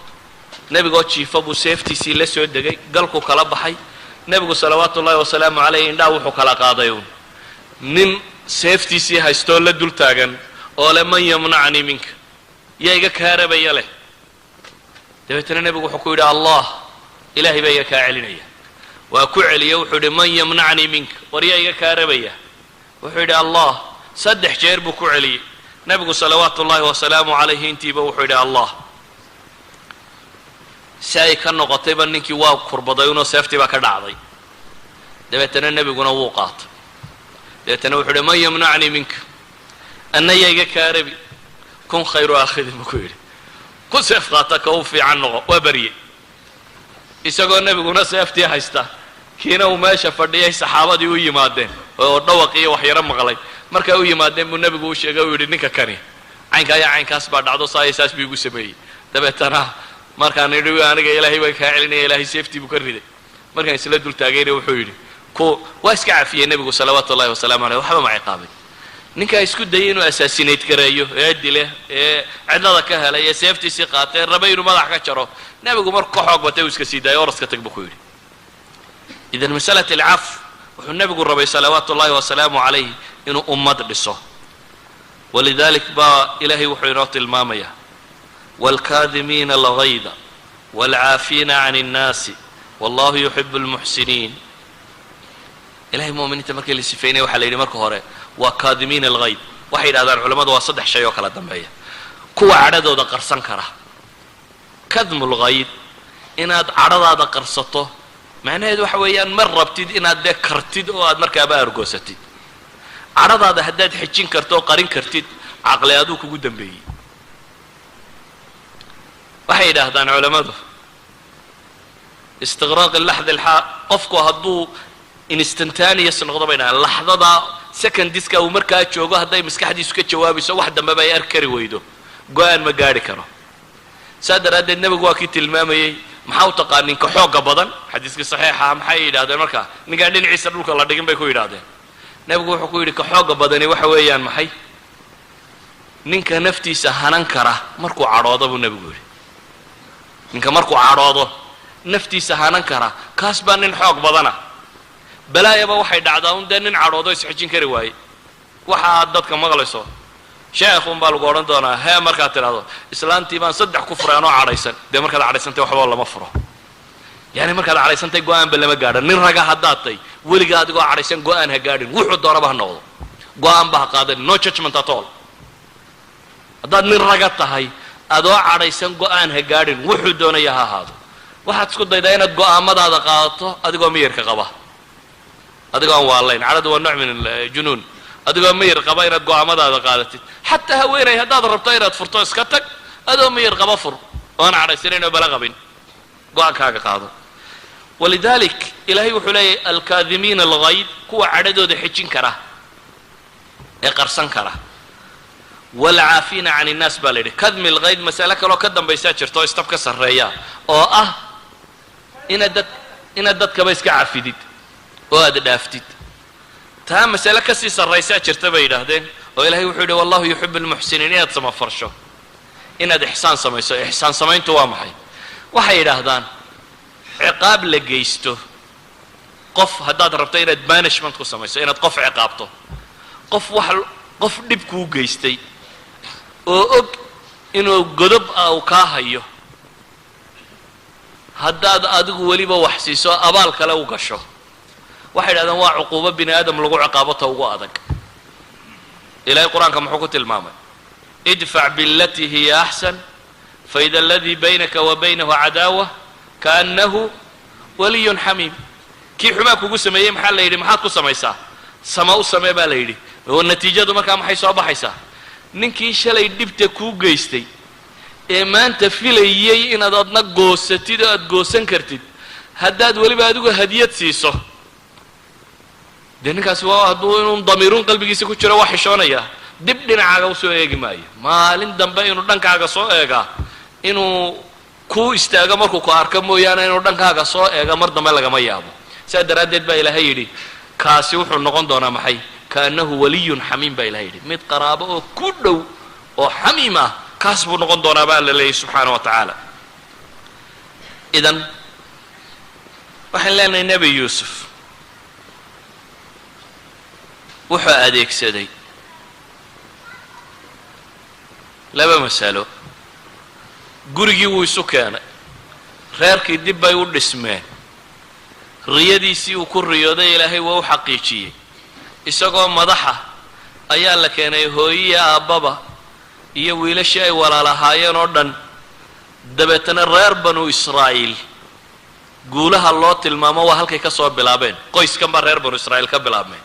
nebigoo jiifa buu seeftiisii la soo degay galku kala baxay nebigu salawaatu ullaahi wasalaamu calayhi indhaa wuxuu kala qaaday uun nin seeftiisii haystoo la dul taagan oo le man yamnacnii minka yaa iga kaarabaya leh dabeetana nebigu wuxuu ku yidhi allah ilaahay baa iga kaa celinaya waa ku celiye wuxuu yidhi man yamnacnii minka war yaa iga kaarabaya wuxuu yidhi allah 3 jeer buu ku celiyey nebigu salawaatu ullaahi wasalaamu calayhi intiiba wuxuu yidhi allah si ay ka noqotayba ninkii waa kurbaday unoo seeftii baa ka dhacday dabeetana nebiguna wuu qaatay dabeetana wuxuu yidhi man yamnacnii minka anna yaa iga kaarabi kun khayru aakhidin buu ku yidhi ku seef qaata ka u fiican noqo waa barye isagoo nebiguna seeftii haysta kiina uu meesha fadhiyay saxaabadii u yimaadeen oo dhawaq iyo waxyaro maqlay markay u yimaadeen buu nebigu u sheegay uu yidhi ninka kani caynkaa iyo caynkaas baa dhacdo saa iyo saas buu igu sameeyey dabeetana markaan idhi aniga ilaahay baa kaa celinaya ilaahay seeftii buu ka riday markaan isla dul taagayna wuxuu yidhi waa iska cafiyey nebigu salawaatu ullahi wasalaamu caleyh waxba ma ciqaabay ninkaa isku dayay inuu assaasinayd gareeyo ee dile ee cidlada ka helay ee seeftiisii qaatay ee rabay inuu madax ka jaro nebigu markuu ka xoog batay uu iska sii daayay oraska tag buu ku yidhi idan masalat alcaf wuxuu nebigu rabay salawaatu ullahi wasalaamu calayh inuu ummad dhiso walidalik baa ilaahay wuxuu inoo tilmaamaya waalkaadimiina alghayda waalcaafiina can innaasi wallahu yuxibu almuxsiniin ilahay mu'miniinta markii la sifeynaya waxaa la yidhi marka hore waa kaadimiina alghayd waxay yidhahdaan culammadu waa 3 shay oo kala dambeeya kuwa cadhadooda qarsan kara kadmu lghayd inaad cadhadaada qarsato macnaheedu waxa weeyaan ma rabtid inaad dee kartid oo aad markaaba argoosatid cadhadaada haddaad xejin karto oo qarin kartid caqli aduu kugu dambeeyey waxay yidhaahdaan culammadu istiqraaq laxd alxaa qofku hadduu instantaneous noqdo bay dhahaan laxdada secondiska uu markaa joogo hadday maskaxdiisu ka jawaabayso wax dambeba ay arki kari weydo go-aan ma gaadhi karo saa daraaddeed nebigu waa kii tilmaamayey maxaa u taqaan ninka xoogga badan xadiiskii saxiixa maxay yidhahdeen markaa ninkaan dhinaciisa dhulka la dhigin bay ku yidhahdeen nebigu wuxuu ku yidhi ka xoogga badani waxa weeyaan maxay ninka naftiisa hanan kara markuu cadhoodo buu nebigu yidhi ninka markuu cadhoodo naftiisa hanan kara kaas baa nin xoog badana balaayaba waxay dhacdaa un dee nin cadhoodo isxejin kari waaye waxa aad dadka maqlayso sheekhuun baa lagu odhan doonaa hee markaad tidhahdo islaantii baan 3 ku furay anoo cadhaysan dee markaad cadhaysantay waxba lama furo yani markaad cadhaysantay go-aanba lama gaadhan nin raga haddaad tay weliga adigoo cadhaysan go-aan ha gaadhin wuxuu doonaba ha noqdo go-aanba ha qaadan no judgment at all haddaad nin raga tahay adoo cadhaysan go-aan ha gaadhin wuxuu doonaya ha ahaado waxaad isku daydaa inaad go-aamadaada qaadato adigoo miyirka qaba adigoo aan waalayn cadhadu waa nooc min aljunuun adigoo miyir qaba inaad go-aamadaada qaadatid xataa haweenay haddaad rabto inaad furto iska tag adoo miyir qaba fur oon cadhaysanayn oo bala qabin go-aankaaga qaado walidalik ilaahay wuxuu leeyahay alkaadimiina alghayd kuwa cadhadooda xejin kara ee qarsan kara waalcaafiina can innaas baa la yidhi kadmi lghayd masale kaloo ka dambaysaa jirta oo istab ka sarreeya oo ah inaad dadkaba iska cafidid oo aad dhaaftid taa masale kasii sarraysaa jirta bay yidhaahdeen oo ilahay wuxuu yidhi wallahu yuxibu almuxsiniin inaad samafarsho inaad ixsaan samayso ixsaan samayntu waa maxay waxay yidhaahdaan ciqaab la geysto qof haddaad rabto inaad banishment ku samayso inaad qof ciqaabto qof dhib kuu geystay oo og inuu godob uu kaa hayo haddaad adigu weliba wax siiso abaal kale u gasho waxay yidhahdeen waa cuquubo bini aadam lagu ciqaabota ugu adag ilahay qur-aanka muxuu ku tilmaamay idfac bilatii hiya axsan faida aladii baynaka wa baynahu cadaawa kaannahu waliyun xamiim kii xumaa kugu sameeyey maxaa la yidhi maxaad ku samaysaa sama u samee baa la yidhi oo natiijadu markaa maxay soo baxaysaa ninkii shalay dhibta kuu geystay ee maanta filayey inaad adna goosatid oo aad goosan kartid haddaad weliba adigu hadiyad siiso dee ninkaasi waa hadduu inuu damiirun qalbigiisa ku jiro waa xishoonaya dib dhinacaaga usoo eegi maayo maalin dambe inuu dhankaaga soo eegaa inuu ku istaago markuu ku arko mooyaane inuu dhankaaga soo eega mar dambe lagama yaabo saa daraaddeed baa ilaahay yidhi kaasi wuxuu noqon doonaa maxay kaannahu waliyun xamiim baa ilahay yidhi mid qaraabo oo ku dhow oo xamiim ah kaas buu noqon doonaa baa la leeyahy subxaana wa tacaala idan waxaan leenahay nebi yuusuf wuxuu adeegsaday laba masalo gurigii wuu isu keenay reerkii dib bay u dhismeen riyadiisii uu ku riyooday ilaahay waa u xaqiijiyey isagoo madaxa ayaa la keenay hooyiya aabbaba iyo wiilashii ay walaalahaayeen oo dhan dabeetana reer banu israa'iil guulaha loo tilmaamo waa halkay ka soo bilaabeen qoyskan baa reer banu israa'iil ka bilaabmeen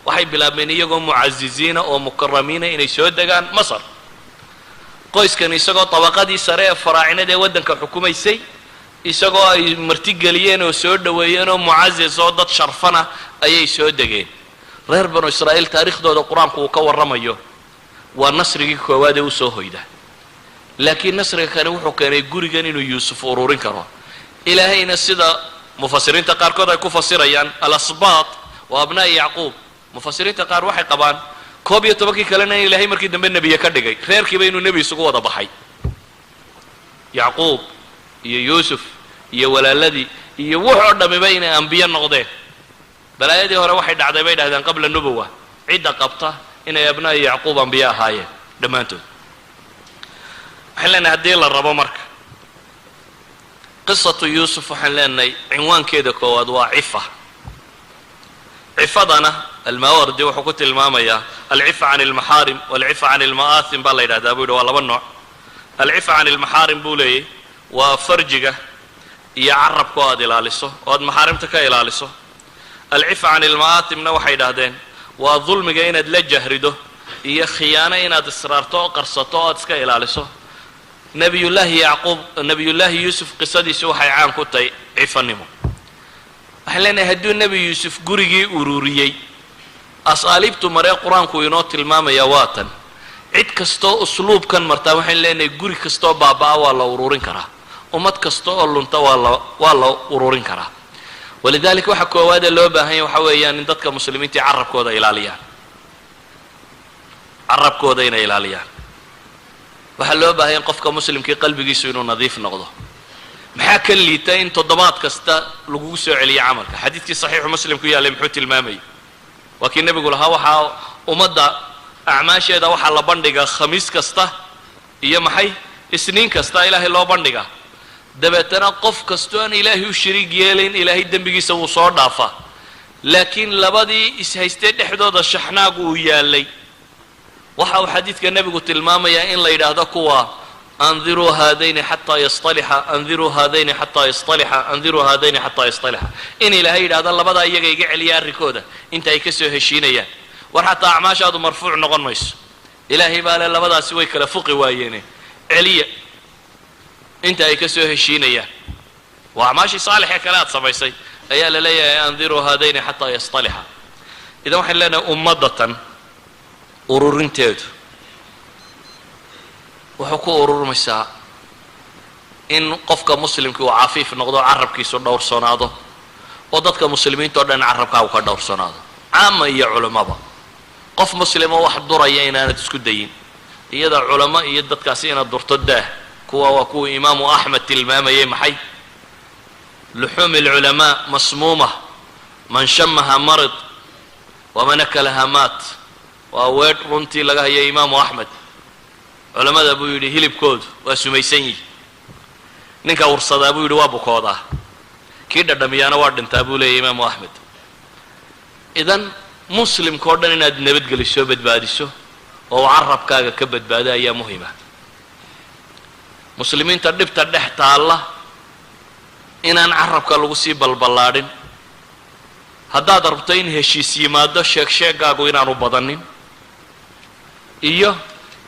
waxay bilaabmeen iyagoo mucaziziina oo mukaramiina inay soo degaan masar qoyskan isagoo tabaqadii sare ee faraacinada ee waddanka xukumaysay isagoo ay martigeliyeen oo soo dhoweeyeen oo mucazis oo dad sharfana ayay soo degeen reer banu israa'iil taariikhdooda qur-aanku uu ka warramayo waa nasrigii koowaad ee usoo hoyda laakiin nasriga kani wuxuu keenay gurigan inuu yuusuf ururin karo ilaahayna sida mufasiriinta qaarkood ay ku fasirayaan alasbaat wa abnaa'i yacquub mufasiriinta qaar waxay qabaan 11 kalena in ilaahay markii dambe nebiye ka dhigay reerkiiba inuu nebi isugu wada baxay yacquub iyo yuusuf iyo walaaladii iyo wuxuu dhamiba inay ambiye noqdeen balaayadii hore waxay dhacday bay dhahdeen qabla nubuwa cidda qabta inay abnaa'i yacquub ambiye ahaayeen dhammaantood waxaan leenahay haddii la rabo marka qisatu yuusuf waxaan leenahay cinwaankeeda koowaad waa cifa cifadana almaawardi wuxuu ku tilmaamayaa alcifa can almaxaarim walcifa can alma'aathim baa la yidhahdaa buu yidhi waa laba nooc alcifa can almaxaarim buu leeyay waa farjiga iyo carabka oo aad ilaaliso oo aad maxaarimta ka ilaaliso alcifa can alma'aathimna waxay yidhahdeen waa dulmiga inaad la jahrido iyo khiyaano inaad israarto oo qarsato oo aad iska ilaaliso nabiyullaahi yacquub nabiyullaahi yuusuf qisadiisu waxay caan ku tahay cifanimo waxaan leenahay hadduu nebi yuusuf gurigii ururiyey asaaliibtu maree qur-aanku inoo tilmaamaya waa tan cid kastoo usluubkan martaa waxaan leenahay guri kastoo baaba'a waa la ururin karaa ummad kasta oo lunta waa la ururin karaa walidaalika waxa koowaadee loo baahanya waxa weeyaan in dadka muslimiintii carabkooda ilaaliyaan carabkooda inay ilaaliyaan waxaa loo baahanya qofka muslimkii qalbigiisu inuu nadiif noqdo maxaa ka liita in toddobaad kasta lagugu soo celiyo camalka xadiidkii saxiixu muslim ku yaallay muxuu tilmaamayay waa kii nebigu lahaa waxaa ummadda acmaasheeda waxaa la bandhigaa khamiis kasta iyo maxay isniin kasta ilaahay loo bandhigaa dabeetana qof kastoo aan ilaahay u shariig yeelayn ilaahay dembigiisa wuu soo dhaafaa laakiin labadii ishaystee dhexdooda shaxnaagu uu yaallay waxa uu xadiidka nebigu tilmaamayaa in la yidhaahdo kuwa andiruu haadayni xataa yastalixa andiruu haadayni xataa yastalixa andiruu haadayni xataa yastalixa in ilaahay yidhahdo labadaa iyaga iga celiya arrinkooda inta ay ka soo heshiinayaan war xataa acmaashaadu marfuuc noqon mayso ilaahay baa le labadaasi way kala fuqi waayeene celiya inta ay ka soo heshiinayaan waa acmaashii saalixee kale aad samaysay ayaa la leeyahay andiruu haadayni xataa yastalixa idan waxaan leenahay ummaddatan ururinteedu wuxuu ku ururmaysaa in qofka muslimka uu cafiif noqdo carabkiisu dhowrsanaado oo dadka muslimiinta oo dhan carabkaagu ka dhowrsanaado caama iyo culamaba qof muslimo wax duraya inaanad isku dayin iyada culamo iyo dadkaasi inaad durto daah kuwa waa kuwa imaamu axmed tilmaamayay maxay luxuumi alculamaa masmuuma man shamaha marid waman akalaha maat waa weedh runtii laga hayay imaamu axmed culamada buu yidhi hilibkoodu waa sumaysan yihi ninka ursadaa buu yidhi waa bukoodaa kii dhadhamiyaana waa dhintaa buu leeyahy imaamu axmed idan muslimka o dhan inaad nabadgeliso badbaadiso oo carabkaaga ka badbaado ayaa muhima muslimiinta dhibta dhex taalla inaan carabka lagu sii balballaadhin haddaad rabto in heshiis yimaado sheegsheegaagu inaanu badanin iyo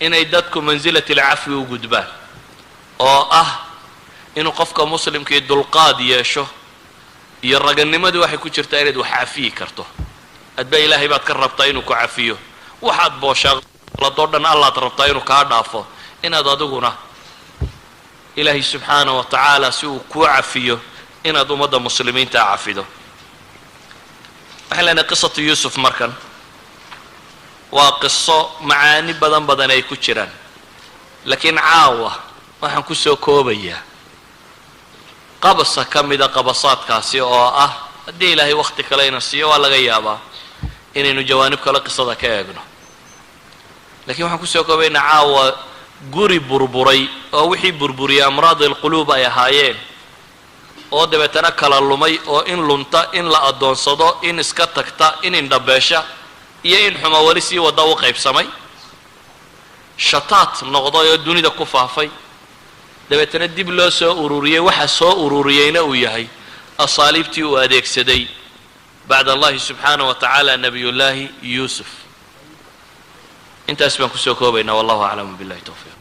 inay dadku mansilati alcafwi u gudbaan oo ah inuu qofka muslimkii dulqaad yeesho iyo raganimadii waxay ku jirtaa inaad wax cafiyi karto adba ilaahay baad ka rabtaa inuu ku cafiyo waxaad booshaaqladoo dhan allaad rabtaa inuu kaa dhaafo inaad adiguna ilaahay subxaanahu wa tacaala si uu kuu cafiyo inaad ummadda muslimiinta cafido waxaan leenahay qisatu yuusuf markan waa qiso macaani badan ay ku jiraan laakiin caawa waxaan ku soo koobayaa qabasa ka mida qabasaadkaasi oo ah haddii ilaahay wakhti kale ina siiyo waa laga yaabaa inaynu jawaanib kale qisada ka eegno laakiin waxaan ku soo koobaynaa caawa guri burburay oo wixii burburiyay amraad alquluub ay ahaayeen oo dabeetana kala lumay oo in lunta in la adoonsado in iska tagta in indhabeesha iyo in xuma wali sii wada u qaybsamay shataat noqday oo dunida ku faafay dabeetana dib loo soo ururiyay waxa soo ururiyayna uu yahay asaaliibtii uu adeegsaday bacda allahi subxaanahu wa tacaala nabiyullaahi yuusuf intaas baan ku soo koobaynaa wallahu aclamu billahi tawfiiq